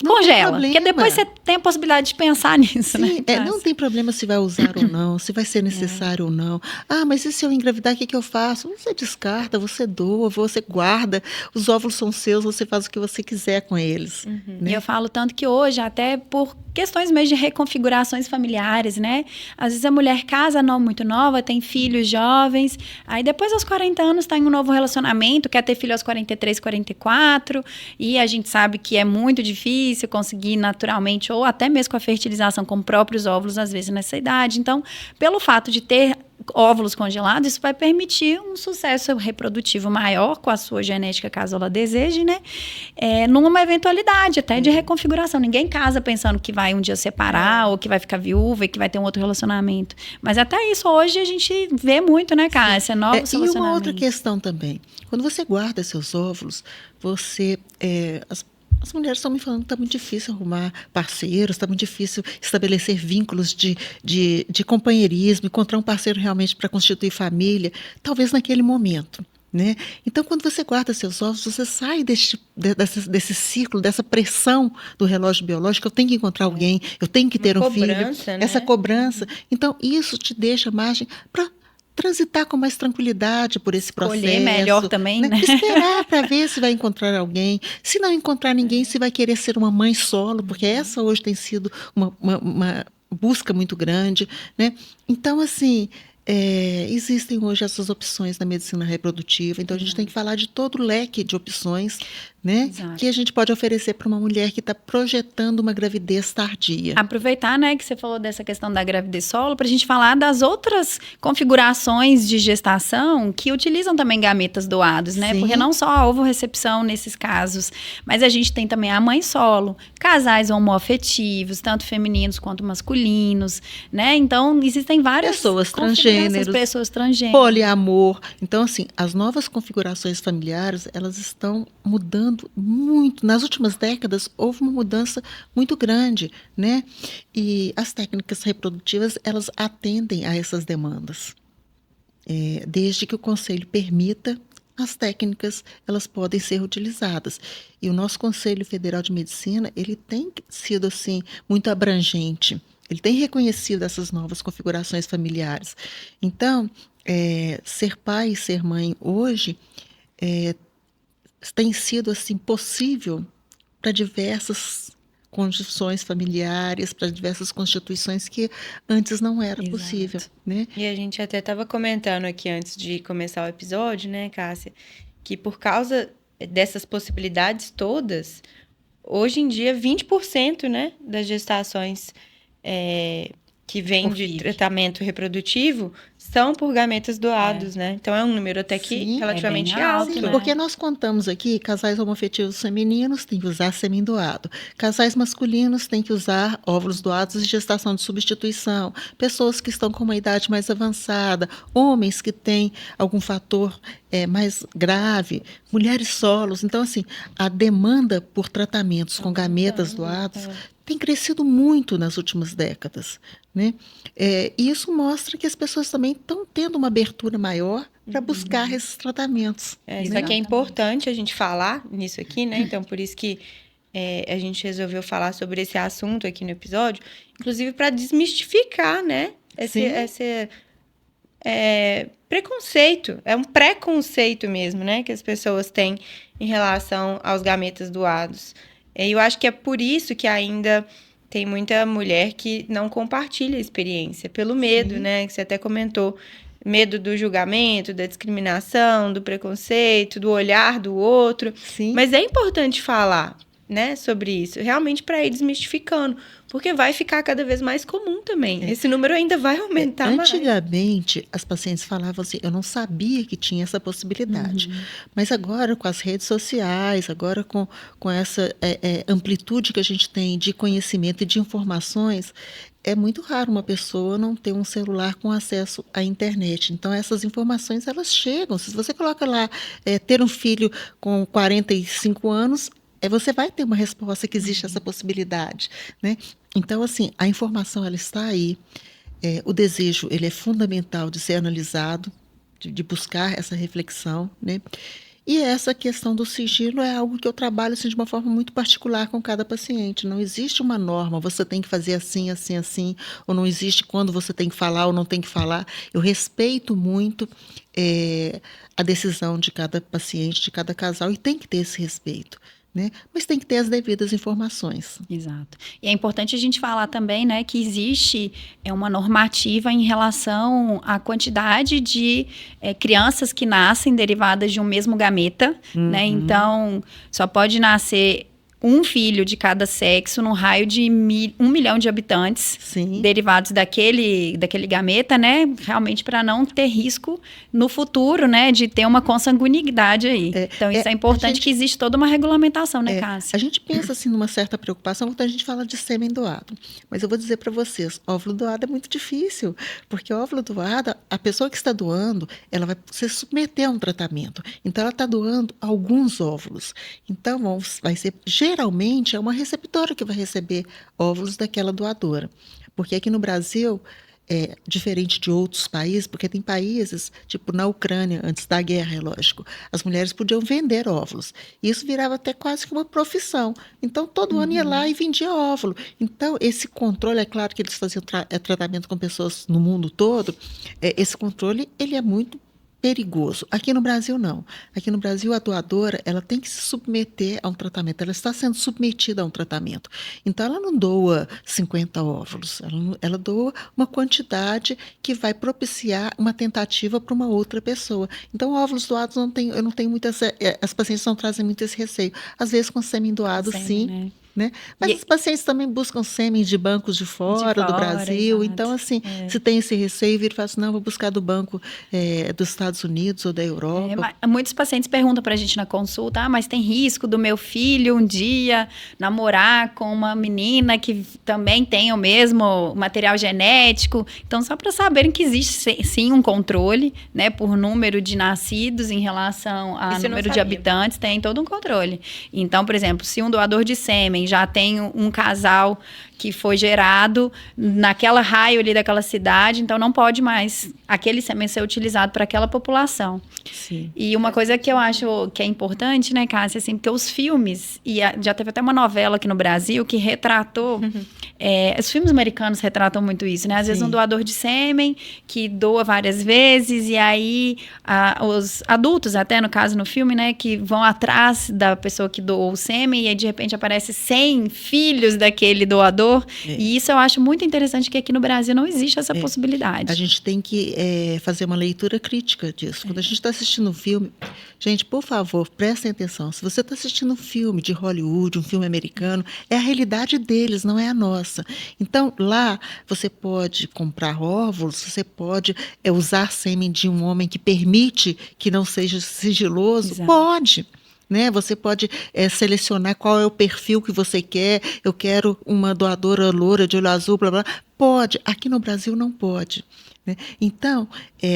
Speaker 2: congela. Porque depois você tem a possibilidade de pensar nisso,
Speaker 3: Sim,
Speaker 2: né?
Speaker 3: não tem problema se vai usar ou não, se vai ser necessário ou não. Mas e se eu engravidar, o que eu faço? Você descarta, você doa, você guarda. Os óvulos são seus, você faz o que você quiser com eles. Né?
Speaker 2: E eu falo tanto que hoje, até por questões mesmo de reconfigurações familiares, né? Às vezes a mulher casa não muito nova, tem filhos jovens, aí depois aos 40 anos está em um novo relacionamento, quer ter filho aos 43, 44, e a gente sabe que é muito difícil conseguir naturalmente, ou até mesmo com a fertilização com próprios óvulos, às vezes nessa idade. Então, pelo fato de ter óvulos congelados, isso vai permitir um sucesso reprodutivo maior com a sua genética, caso ela deseje, né? Numa eventualidade até de reconfiguração. Ninguém casa pensando que vai um dia separar ou que vai ficar viúva e que vai ter um outro relacionamento. Mas até isso hoje a gente vê muito, né, Cássia? Novos relacionamentos.
Speaker 3: E uma outra questão também. Quando você guarda seus óvulos, você... As mulheres estão me falando que está muito difícil arrumar parceiros, está muito difícil estabelecer vínculos de companheirismo, encontrar um parceiro realmente para constituir família, talvez naquele momento. Né? Então, quando você guarda seus ovos, você sai desse ciclo, dessa pressão do relógio biológico. Eu tenho que encontrar alguém, eu tenho que ter um filho.
Speaker 1: Né?
Speaker 3: Essa cobrança. Então, isso te deixa margem para transitar com mais tranquilidade por esse processo.
Speaker 2: Escolher melhor também, né?
Speaker 3: Esperar para ver se vai encontrar alguém. Se não encontrar ninguém, se vai querer ser uma mãe solo, porque essa hoje tem sido uma busca muito grande, né? Então, assim... existem hoje essas opções na medicina reprodutiva, então a gente tem que falar de todo o leque de opções, né, que a gente pode oferecer para uma mulher que está projetando uma gravidez tardia.
Speaker 2: Aproveitar, né, que você falou dessa questão da gravidez solo, para a gente falar das outras configurações de gestação que utilizam também gametas doados, né?
Speaker 3: Sim.
Speaker 2: Porque não só a ovorecepção nesses casos, mas a gente tem também a mãe solo, casais homoafetivos, tanto femininos quanto masculinos, né? Então, existem várias
Speaker 3: pessoas transgêneros, poliamor. Então, assim, as novas configurações familiares, elas estão mudando muito. Nas últimas décadas, houve uma mudança muito grande, né? E as técnicas reprodutivas, elas atendem a essas demandas. Desde que o Conselho permita, as técnicas, elas podem ser utilizadas. E o nosso Conselho Federal de Medicina, ele tem sido, assim, muito abrangente. Ele tem reconhecido essas novas configurações familiares. Então, ser pai e ser mãe hoje tem sido assim, possível para diversas condições familiares, para diversas constituições que antes não era possível. Né?
Speaker 1: E a gente até estava comentando aqui antes de começar o episódio, né, Cássia, que por causa dessas possibilidades todas, hoje em dia 20%, né, das gestações que vêm de tratamento reprodutivo são por gametas doados, né? Então é um número até que relativamente alto,
Speaker 3: sim,
Speaker 1: né?
Speaker 3: Porque nós contamos aqui, casais homoafetivos femininos têm que usar sêmen doado, casais masculinos têm que usar óvulos doados e gestação de substituição, pessoas que estão com uma idade mais avançada, homens que têm algum fator mais grave, mulheres solos. Então, assim, a demanda por tratamentos com gametas doados tem crescido muito nas últimas décadas, né? E isso mostra que as pessoas também estão tendo uma abertura maior para buscar esses tratamentos.
Speaker 1: Isso aqui é importante a gente falar nisso aqui, né? Então, por isso que a gente resolveu falar sobre esse assunto aqui no episódio, inclusive para desmistificar, né? Esse preconceito, é um preconceito mesmo, né? Que as pessoas têm em relação aos gametas doados. Eu acho que é por isso que ainda tem muita mulher que não compartilha a experiência, pelo medo, né? Que você até comentou, medo do julgamento, da discriminação, do preconceito, do olhar do outro.
Speaker 3: Sim.
Speaker 1: Mas é importante falar, né, sobre isso, realmente para ir desmistificando, porque vai ficar cada vez mais comum também. Esse número ainda vai aumentar mais.
Speaker 3: Antigamente, as pacientes falavam assim, eu não sabia que tinha essa possibilidade. Mas agora, com as redes sociais, agora com essa amplitude que a gente tem de conhecimento e de informações, é muito raro uma pessoa não ter um celular com acesso à internet. Então, essas informações, elas chegam. Se você coloca lá, ter um filho com 45 anos, você vai ter uma resposta que existe essa possibilidade, né? Então, assim, a informação, ela está aí. O desejo, ele é fundamental de ser analisado, de buscar essa reflexão, né? E essa questão do sigilo é algo que eu trabalho assim, de uma forma muito particular com cada paciente. Não existe uma norma, você tem que fazer assim, assim, assim, ou não existe quando você tem que falar ou não tem que falar. Eu respeito muito a decisão de cada paciente, de cada casal, e tem que ter esse respeito. Né? Mas tem que ter as devidas informações.
Speaker 2: Exato. E é importante a gente falar também, né, que existe uma normativa em relação à quantidade de crianças que nascem derivadas de um mesmo gameta, né? Então, só pode nascer um filho de cada sexo num raio de 1 milhão de habitantes.
Speaker 3: Sim.
Speaker 2: Derivados daquele gameta, né? Realmente para não ter risco no futuro, né? De ter uma consanguinidade aí. Então, isso é importante, que existe toda uma regulamentação, né, Cássia?
Speaker 3: A gente pensa, assim, numa certa preocupação quando a gente fala de sêmen doado. Mas eu vou dizer para vocês, óvulo doado é muito difícil. Porque óvulo doado, a pessoa que está doando, ela vai se submeter a um tratamento. Então, ela está doando alguns óvulos. Então, vai ser... Geralmente, é uma receptora que vai receber óvulos daquela doadora. Porque aqui no Brasil, diferente de outros países, porque tem países, tipo na Ucrânia, antes da guerra, é lógico, as mulheres podiam vender óvulos. Isso virava até quase que uma profissão. Então, todo ano ia lá e vendia óvulo. Então, esse controle, é claro que eles faziam tratamento com pessoas no mundo todo, esse controle, ele é muito perigoso. Aqui no Brasil, não. Aqui no Brasil, a doadora, ela tem que se submeter a um tratamento. Ela está sendo submetida a um tratamento. Então, ela não doa 50 óvulos. Ela doa uma quantidade que vai propiciar uma tentativa para uma outra pessoa. Então, óvulos doados, eu não tenho muitas... As pacientes não trazem muito esse receio. Às vezes, com sêmen doado, sim. Né? Mas os pacientes também buscam sêmen de bancos de fora do Brasil.
Speaker 2: Exato.
Speaker 3: Então, assim, se tem esse receio, vira e fala assim, não, vou buscar do banco dos Estados Unidos ou da Europa.
Speaker 2: Muitos pacientes perguntam para a gente na consulta, mas tem risco do meu filho um dia namorar com uma menina que também tem o mesmo material genético? Então, só para saberem que existe sim um controle, né, por número de nascidos em relação a número de habitantes, tem todo um controle. Então, por exemplo, se um doador de sêmen já tem um casal que foi gerado naquela raio ali daquela cidade, então não pode mais aquele sêmen ser utilizado para aquela população.
Speaker 3: Sim.
Speaker 2: E uma coisa que eu acho que é importante, né, Cássia, assim, porque os filmes, já teve até uma novela aqui no Brasil que retratou, os filmes americanos retratam muito isso, né? Às vezes um doador de sêmen que doa várias vezes, e aí os adultos, até no caso no filme, né, que vão atrás da pessoa que doou o sêmen, e aí de repente aparece 100 filhos daquele doador. E isso eu acho muito interessante, que aqui no Brasil não existe essa possibilidade.
Speaker 3: A gente tem que fazer uma leitura crítica disso. Quando a gente está assistindo um filme, gente, por favor, prestem atenção. Se você está assistindo um filme de Hollywood, um filme americano, é a realidade deles, não é a nossa. Então, lá, você pode comprar óvulos, você pode usar sêmen de um homem que permite que não seja sigiloso. Exato. Pode. Né? Você pode selecionar qual é o perfil que você quer. Eu quero uma doadora loura de olho azul, blá, blá. Pode. Aqui no Brasil não pode. Né? Então,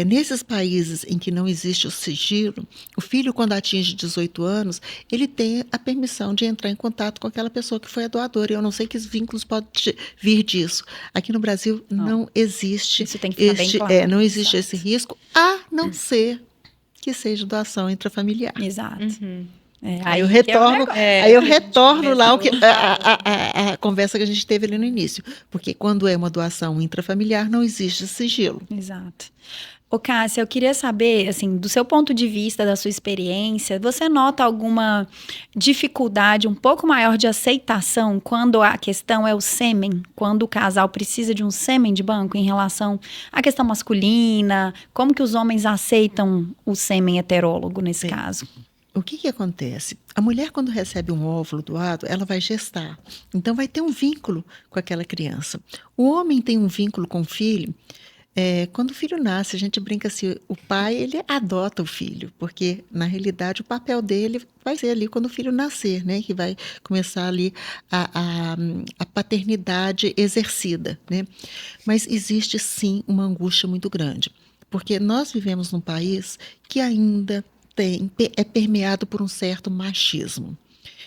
Speaker 3: nesses países em que não existe o sigilo, o filho, quando atinge 18 anos, ele tem a permissão de entrar em contato com aquela pessoa que foi a doadora. E eu não sei que vínculos podem vir disso. Aqui no Brasil não existe.
Speaker 2: Isso tem que ficar bem claro.
Speaker 3: Não existe esse risco, a não ser que seja doação intrafamiliar.
Speaker 2: Exato.
Speaker 3: Aí eu retorno lá a conversa que a gente teve ali no início. Porque quando é uma doação intrafamiliar, não existe sigilo.
Speaker 2: Exato. Ô, Cássia, eu queria saber, assim, do seu ponto de vista, da sua experiência, você nota alguma dificuldade um pouco maior de aceitação quando a questão é o sêmen, quando o casal precisa de um sêmen de banco em relação à questão masculina? Como que os homens aceitam o sêmen heterólogo nesse caso?
Speaker 3: o que acontece? A mulher, quando recebe um óvulo doado, ela vai gestar. Então, vai ter um vínculo com aquela criança. O homem tem um vínculo com o filho. Quando o filho nasce, a gente brinca assim, o pai, ele adota o filho, porque, na realidade, o papel dele vai ser ali quando o filho nascer, né? Que vai começar ali a paternidade exercida, né? Mas existe, sim, uma angústia muito grande, porque nós vivemos num país que ainda é permeado por um certo machismo.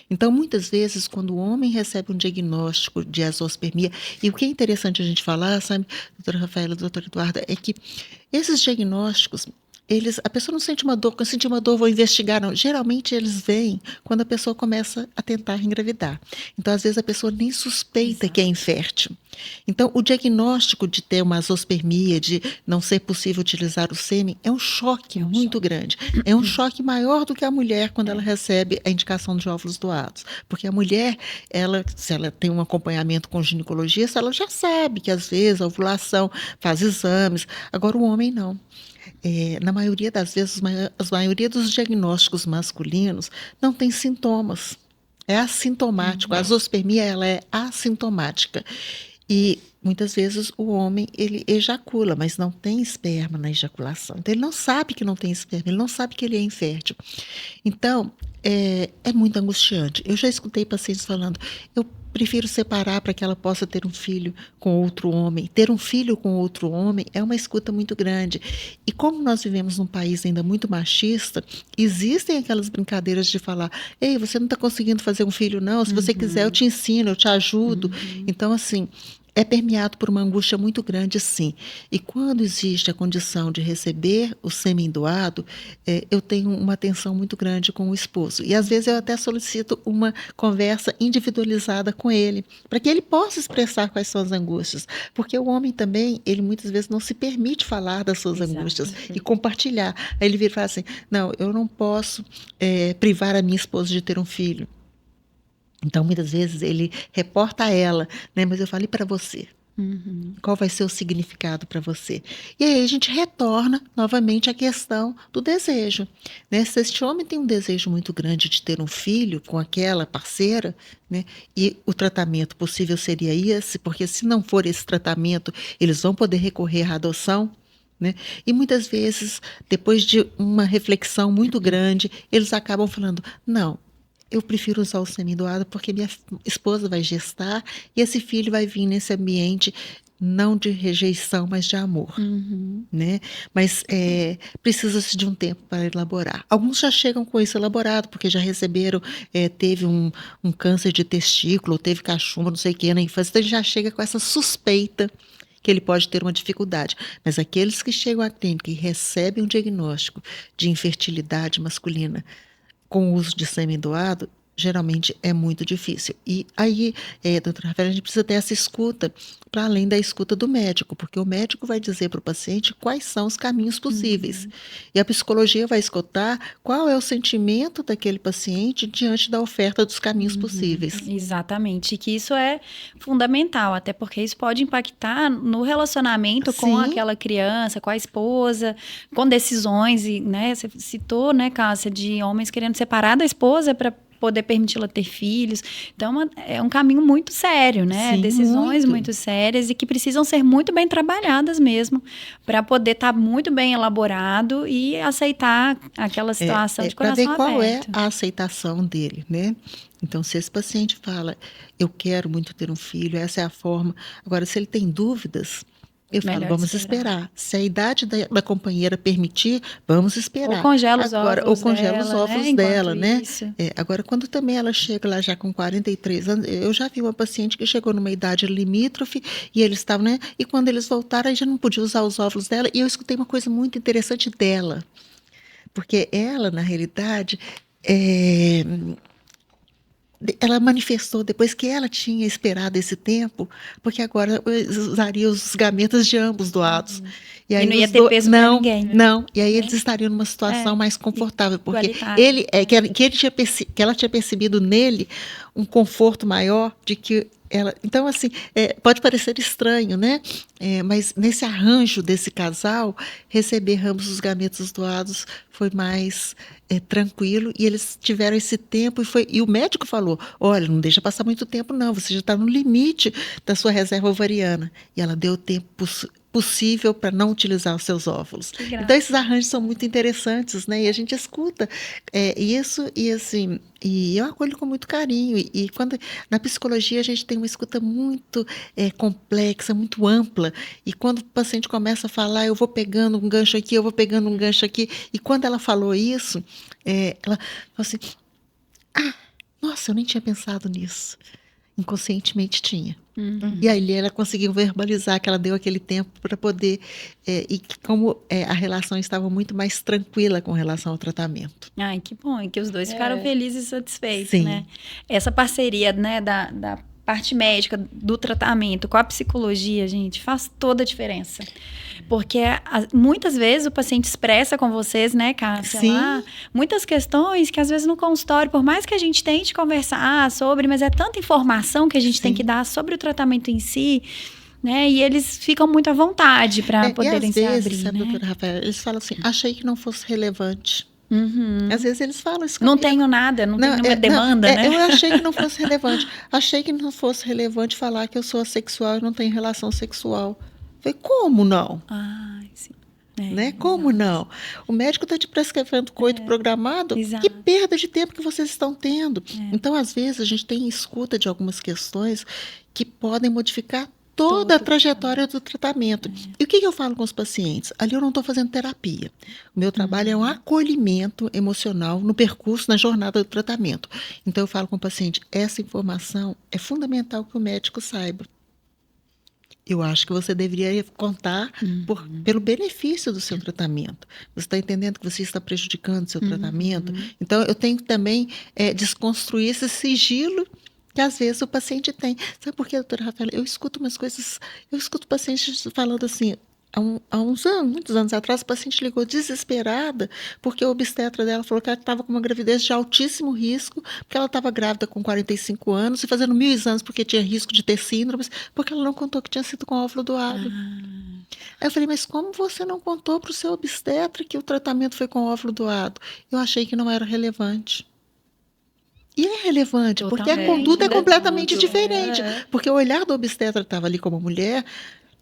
Speaker 3: Então, muitas vezes, quando o homem recebe um diagnóstico de azoospermia, e o que é interessante a gente falar, sabe, doutora Rafaela, doutora Eduarda, é que esses diagnósticos, a pessoa não sente uma dor, quando eu senti uma dor, vou investigar, não. Geralmente eles vêm quando a pessoa começa a tentar engravidar. Então, às vezes, a pessoa nem suspeita que é infértil. Então, o diagnóstico de ter uma azoospermia, de não ser possível utilizar o sêmen, é um choque muito grande. É um choque maior do que a mulher quando ela recebe a indicação de óvulos doados. Porque a mulher, se ela tem um acompanhamento com ginecologista, ela já sabe que, às vezes, a ovulação faz exames. Agora, o homem não. Na maioria das vezes, a maioria dos diagnósticos masculinos não tem sintomas. É assintomático. A azoospermia, ela é assintomática. E muitas vezes o homem, ele ejacula, mas não tem esperma na ejaculação. Então, ele não sabe que não tem esperma, ele não sabe que ele é infértil. Então, é muito angustiante. Eu já escutei pacientes falando, eu prefiro separar para que ela possa ter um filho com outro homem. Ter um filho com outro homem é uma escuta muito grande. E como nós vivemos num país ainda muito machista, existem aquelas brincadeiras de falar, ei, você não está conseguindo fazer um filho, não. Se você quiser, eu te ensino, eu te ajudo. Então, assim, é permeado por uma angústia muito grande, sim. E quando existe a condição de receber o sêmen doado, eu tenho uma atenção muito grande com o esposo. E, às vezes, eu até solicito uma conversa individualizada com ele, para que ele possa expressar quais são as angústias. Porque o homem também, ele muitas vezes não se permite falar das suas angústias e compartilhar. Aí ele vira e fala assim, não, eu não posso privar a minha esposa de ter um filho. Então, muitas vezes, ele reporta a ela, né? Mas eu falei para você. Qual vai ser o significado para você? E aí a gente retorna novamente à questão do desejo. Né? Se este homem tem um desejo muito grande de ter um filho com aquela parceira, né? E o tratamento possível seria esse, porque se não for esse tratamento, eles vão poder recorrer à adoção. Né? E muitas vezes, depois de uma reflexão muito grande, eles acabam falando, não, eu prefiro usar o sêmen doado porque minha esposa vai gestar e esse filho vai vir nesse ambiente não de rejeição, mas de amor. Né? Mas precisa-se de um tempo para elaborar. Alguns já chegam com isso elaborado, porque já receberam, teve um câncer de testículo, teve cachumba, não sei o que, na infância, então ele já chega com essa suspeita que ele pode ter uma dificuldade. Mas aqueles que chegam à clínica e recebem um diagnóstico de infertilidade masculina com o uso de sêmen doado, geralmente é muito difícil. E aí, doutora Rafaela, a gente precisa ter essa escuta, para além da escuta do médico, porque o médico vai dizer para o paciente quais são os caminhos possíveis. E a psicologia vai escutar qual é o sentimento daquele paciente diante da oferta dos caminhos possíveis.
Speaker 2: Exatamente, e que isso é fundamental, até porque isso pode impactar no relacionamento com aquela criança, com a esposa, com decisões, e, né, você citou, né, Cássia, de homens querendo separar da esposa para poder permiti-la ter filhos. Então, é um caminho muito sério, né?
Speaker 3: Sim,
Speaker 2: decisões muito sérias e que precisam ser muito bem trabalhadas mesmo, para poder estar muito bem elaborado e aceitar aquela situação de coração aberto.
Speaker 3: Para ver qual é a aceitação dele, né? Então, se esse paciente fala, eu quero muito ter um filho, essa é a forma. Agora, se ele tem dúvidas, eu falo, vamos esperar. Se a idade da companheira permitir, vamos esperar.
Speaker 2: Ou congela os óvulos
Speaker 3: dela, né? Agora, quando também ela chega lá já com 43 anos, eu já vi uma paciente que chegou numa idade limítrofe e eles estavam, né? E quando eles voltaram, aí já não podia usar os óvulos dela. E eu escutei uma coisa muito interessante dela. Porque ela, na realidade, ela manifestou depois que ela tinha esperado esse tempo, porque agora usaria os gametas de ambos doados. E aí
Speaker 2: não ia
Speaker 3: os
Speaker 2: ter peso pra
Speaker 3: não,
Speaker 2: ninguém, né?
Speaker 3: não. E aí eles estariam numa situação mais confortável, porque que ela tinha percebido nele um conforto maior de que ela. Então, assim, pode parecer estranho, né? Mas nesse arranjo desse casal, receber ambos os gametas doados foi mais tranquilo e eles tiveram esse tempo e o médico falou: olha, não deixa passar muito tempo, não. Você já está no limite da sua reserva ovariana. E ela deu o tempo possível para não utilizar os seus óvulos. Então, esses arranjos são muito interessantes, né? E a gente escuta isso e assim, e eu acolho com muito carinho. E quando na psicologia a gente tem uma escuta muito complexa, muito ampla. E quando o paciente começa a falar, eu vou pegando um gancho aqui, eu vou pegando um gancho aqui. E quando ela falou isso, ela falou assim: ah, nossa, eu nem tinha pensado nisso. Inconscientemente tinha. E aí ela conseguiu verbalizar que ela deu aquele tempo para poder e que como a relação estava muito mais tranquila com relação ao tratamento.
Speaker 2: Ai, que bom, e que os dois ficaram felizes e satisfeitos,
Speaker 3: Sim.
Speaker 2: né? Essa parceria, né, da parte médica, do tratamento com a psicologia, gente, faz toda a diferença. Porque muitas vezes o paciente expressa com vocês, né, Cássia,
Speaker 3: Sim.
Speaker 2: lá, muitas questões que às vezes no consultório, por mais que a gente tente conversar sobre, mas é tanta informação que a gente tem que dar sobre o tratamento em si, né, e eles ficam muito à vontade para poderem se abrir,
Speaker 3: sabe,
Speaker 2: né?
Speaker 3: doutora Rafaela, eles falam assim: achei que não fosse relevante.
Speaker 2: Uhum.
Speaker 3: Às vezes eles falam isso
Speaker 2: Não
Speaker 3: comigo.
Speaker 2: tenho nada, não tenho nenhuma demanda, né?
Speaker 3: Eu achei que não fosse relevante. Achei que não fosse relevante falar que eu sou assexual e não tenho relação sexual. Falei, como não?
Speaker 2: Ai, sim.
Speaker 3: Né? Como não? O médico está te prescrevendo coito programado.
Speaker 2: exato.
Speaker 3: Que perda de tempo que vocês estão tendo. Então, às vezes, a gente tem escuta de algumas questões que podem modificar toda a trajetória do tratamento. E o que eu falo com os pacientes? Ali eu não estou fazendo terapia. O meu trabalho é um acolhimento emocional no percurso, na jornada do tratamento. Então, eu falo com o paciente: essa informação é fundamental que o médico saiba. Eu acho que você deveria contar pelo benefício do seu tratamento. Você está entendendo que você está prejudicando o seu tratamento? Então, eu tenho que também desconstruir esse sigilo que às vezes o paciente tem. Sabe por quê, doutora Rafaela? Eu escuto umas coisas, eu escuto pacientes falando assim, há uns anos, muitos anos atrás, o paciente ligou desesperada porque o obstetra dela falou que ela estava com uma gravidez de altíssimo risco, porque ela estava grávida com 45 anos e fazendo 1000 exames porque tinha risco de ter síndromes, porque ela não contou que tinha sido com óvulo doado. Aí eu falei, mas como você não contou para o seu obstetra que o tratamento foi com óvulo doado? Eu achei que não era relevante. E é relevante, porque a conduta é completamente diferente. Porque o olhar do obstetra estava ali como mulher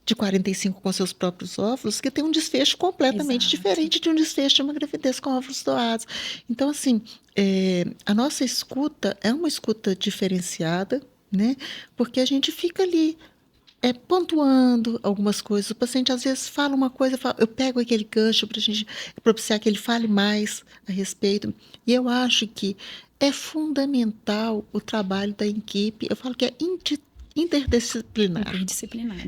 Speaker 3: de 45 com seus próprios óvulos, que tem um desfecho completamente diferente de um desfecho de uma gravidez com óvulos doados. Então, assim, a nossa escuta é uma escuta diferenciada, né? Porque a gente fica ali pontuando algumas coisas. O paciente às vezes fala uma coisa, eu pego aquele gancho para a gente propiciar que ele fale mais a respeito. E eu acho que é fundamental o trabalho da equipe. Eu falo que é interdisciplinar,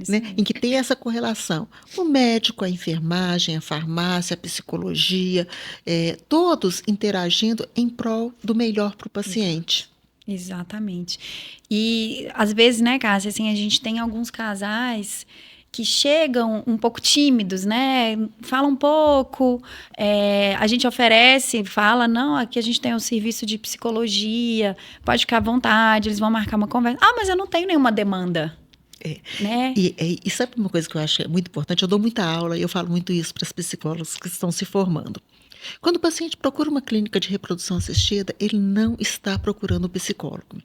Speaker 3: né? Em que tem essa correlação. O médico, a enfermagem, a farmácia, a psicologia, todos interagindo em prol do melhor para o paciente.
Speaker 2: Exatamente. E às vezes, né, Cássia, assim, a gente tem alguns casais que chegam um pouco tímidos, né? Fala um pouco, a gente oferece, fala, não, aqui a gente tem um serviço de psicologia, pode ficar à vontade, eles vão marcar uma conversa. Ah, mas eu não tenho nenhuma demanda. Né?
Speaker 3: E sabe uma coisa que eu acho muito importante? Eu dou muita aula e eu falo muito isso para as psicólogas que estão se formando. Quando o paciente procura uma clínica de reprodução assistida, ele não está procurando um psicólogo.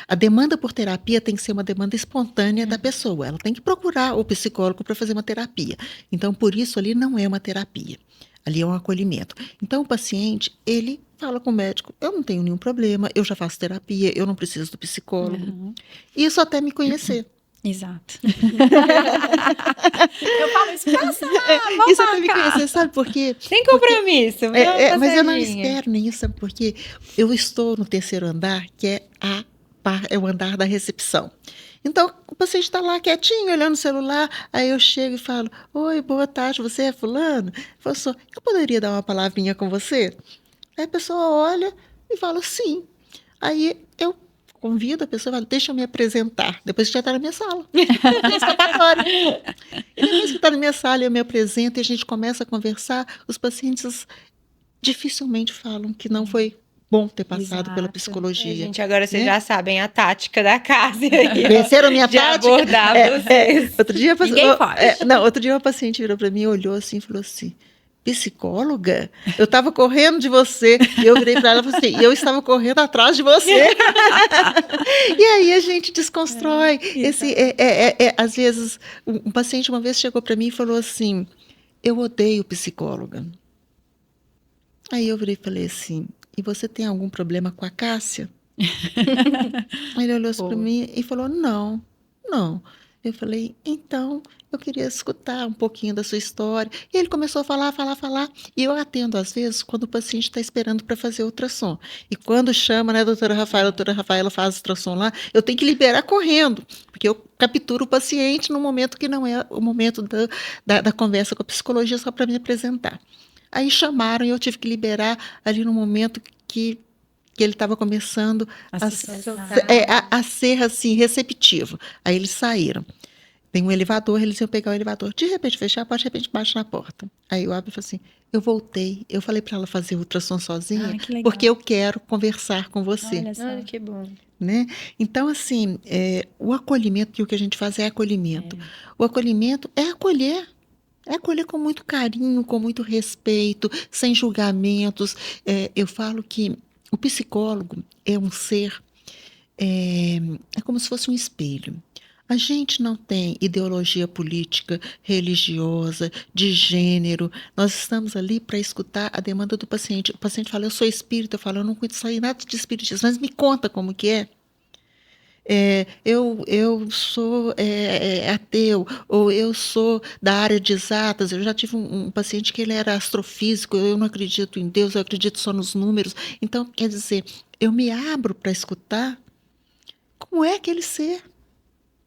Speaker 3: A demanda por terapia tem que ser uma demanda espontânea da pessoa. Ela tem que procurar o psicólogo para fazer uma terapia. Então, por isso, ali não é uma terapia. Ali é um acolhimento. Então, o paciente, ele fala com o médico: eu não tenho nenhum problema, eu já faço terapia, eu não preciso do psicólogo. Isso até me conhecer.
Speaker 2: Exato. Eu falo isso, passa lá, vamos
Speaker 3: isso até me conhecer, sabe por quê?
Speaker 1: Sem compromisso.
Speaker 3: Mas eu não espero nem isso, sabe por quê? Eu estou no 3º andar, que é o andar da recepção. Então, o paciente está lá quietinho, olhando o celular, aí eu chego e falo: oi, boa tarde, você é fulano? Eu poderia dar uma palavrinha com você? Aí a pessoa olha e fala: sim. Aí eu convido a pessoa, fala, deixa eu me apresentar. Depois que já está na minha sala. É escapatório. E depois que está na minha sala, eu me apresento e a gente começa a conversar, os pacientes dificilmente falam que não foi bom ter passado pela psicologia.
Speaker 1: Gente, agora vocês já sabem a tática da Cássia aí.
Speaker 3: Venceram a minha
Speaker 1: de
Speaker 3: tática?
Speaker 1: abordar vocês.
Speaker 3: Outro dia,
Speaker 2: Ninguém foge.
Speaker 3: outro dia uma paciente virou para mim, olhou assim e falou assim, psicóloga? Eu estava correndo de você. E eu virei para ela e falei assim, eu estava correndo atrás de você. E aí a gente desconstrói. Às vezes, um paciente uma vez chegou para mim e falou assim, eu odeio psicóloga. Aí eu virei e falei assim, e você tem algum problema com a Cássia? Aí ele olhou para mim e falou, não. Eu falei, então, eu queria escutar um pouquinho da sua história. E ele começou a falar. E eu atendo, às vezes, quando o paciente está esperando para fazer ultrassom. E quando chama, né, doutora Rafaela faz ultrassom lá, eu tenho que liberar correndo, porque eu capturo o paciente no momento que não é o momento da conversa com a psicologia, só para me apresentar. Aí chamaram e eu tive que liberar ali no momento que ele estava começando a ser assim, receptivo. Aí eles saíram. Tem um elevador, eles iam pegar o elevador. De repente fechar a porta, de repente bate na porta. Aí eu abro e falo assim, eu voltei. Eu falei para ela fazer ultrassom sozinha, porque eu quero conversar com você.
Speaker 1: Olha que bom.
Speaker 3: Né? Então, assim, o acolhimento, que o que a gente faz é acolhimento. O acolhimento é acolher. É acolher com muito carinho, com muito respeito, sem julgamentos. Eu falo que o psicólogo é um ser, é como se fosse um espelho. A gente não tem ideologia política, religiosa, de gênero. Nós estamos ali para escutar a demanda do paciente. O paciente fala, eu sou espírita. Eu falo, eu não conheço nada de espiritismo, mas me conta como que é. Eu sou ateu, ou eu sou da área de exatas. Eu já tive um paciente que ele era astrofísico, eu não acredito em Deus, eu acredito só nos números. Então, quer dizer, eu me abro para escutar como é aquele ser.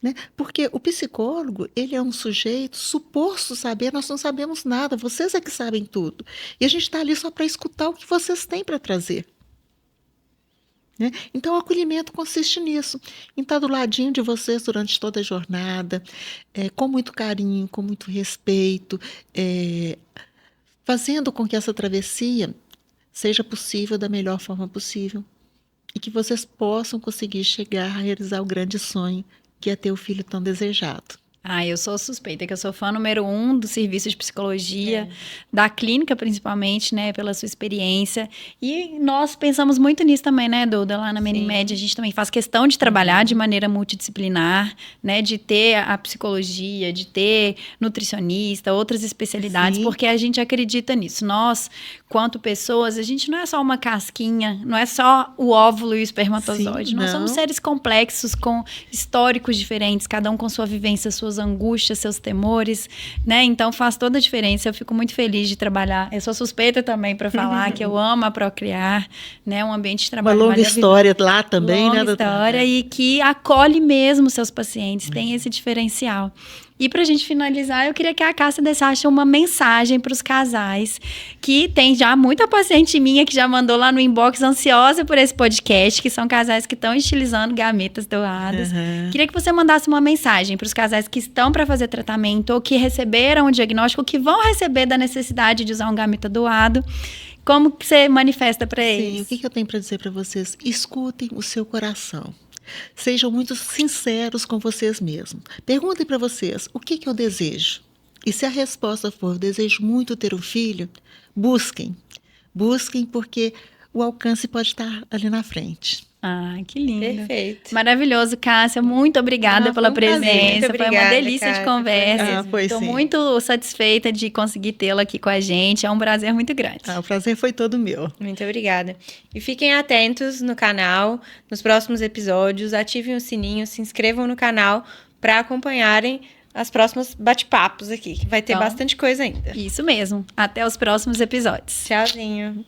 Speaker 3: Né? Porque o psicólogo, ele é um sujeito suposto saber, nós não sabemos nada, vocês é que sabem tudo. E a gente está ali só para escutar o que vocês têm para trazer. Né? Então, o acolhimento consiste nisso, em estar do ladinho de vocês durante toda a jornada, com muito carinho, com muito respeito, fazendo com que essa travessia seja possível da melhor forma possível e que vocês possam conseguir chegar a realizar o grande sonho que é ter o filho tão desejado.
Speaker 2: Eu sou suspeita, que eu sou fã número 1 do serviço de psicologia, da clínica principalmente, né, pela sua experiência. E nós pensamos muito nisso também, né, Duda? Lá na Menimed, a gente também faz questão de trabalhar de maneira multidisciplinar, né, de ter a psicologia, de ter nutricionista, outras especialidades, porque a gente acredita nisso. Nós, quanto pessoas, a gente não é só uma casquinha, não é só o óvulo e o espermatozoide. Nós somos seres complexos, com históricos diferentes, cada um com sua vivência, suas angústias, seus temores, né? Então faz toda a diferença. Eu fico muito feliz de trabalhar. Eu sou suspeita também para falar que eu amo a Procriar, né? Um ambiente de trabalho
Speaker 3: maravilhoso. Uma longa história lá também, né?
Speaker 2: Longa história e que acolhe mesmo seus pacientes, tem esse diferencial. E para a gente finalizar, eu queria que a Cássia deixasse uma mensagem para os casais, que tem já muita paciente minha que já mandou lá no inbox ansiosa por esse podcast, que são casais que estão estilizando gametas doadas. Queria que você mandasse uma mensagem para os casais que estão para fazer tratamento ou que receberam o diagnóstico, que vão receber da necessidade de usar um gameta doado. Como que você manifesta para eles?
Speaker 3: Sim, o que eu tenho para dizer para vocês? Escutem o seu coração. Sejam muito sinceros com vocês mesmos. Perguntem para vocês, o que eu desejo? E se a resposta for, eu desejo muito ter um filho, busquem. Busquem, porque o alcance pode estar ali na frente.
Speaker 2: Que lindo.
Speaker 1: Perfeito.
Speaker 2: Maravilhoso, Cássia. Muito obrigada pela presença. Foi uma delícia
Speaker 1: Cássia,
Speaker 2: de conversa.
Speaker 3: Estou
Speaker 2: muito satisfeita de conseguir tê-la aqui com a gente. É um prazer muito grande.
Speaker 3: O prazer foi todo meu.
Speaker 1: Muito obrigada. E fiquem atentos no canal, nos próximos episódios. Ativem o sininho, se inscrevam no canal para acompanharem as próximas bate-papos aqui. Vai ter bastante coisa ainda.
Speaker 2: Isso mesmo. Até os próximos episódios.
Speaker 1: Tchauzinho.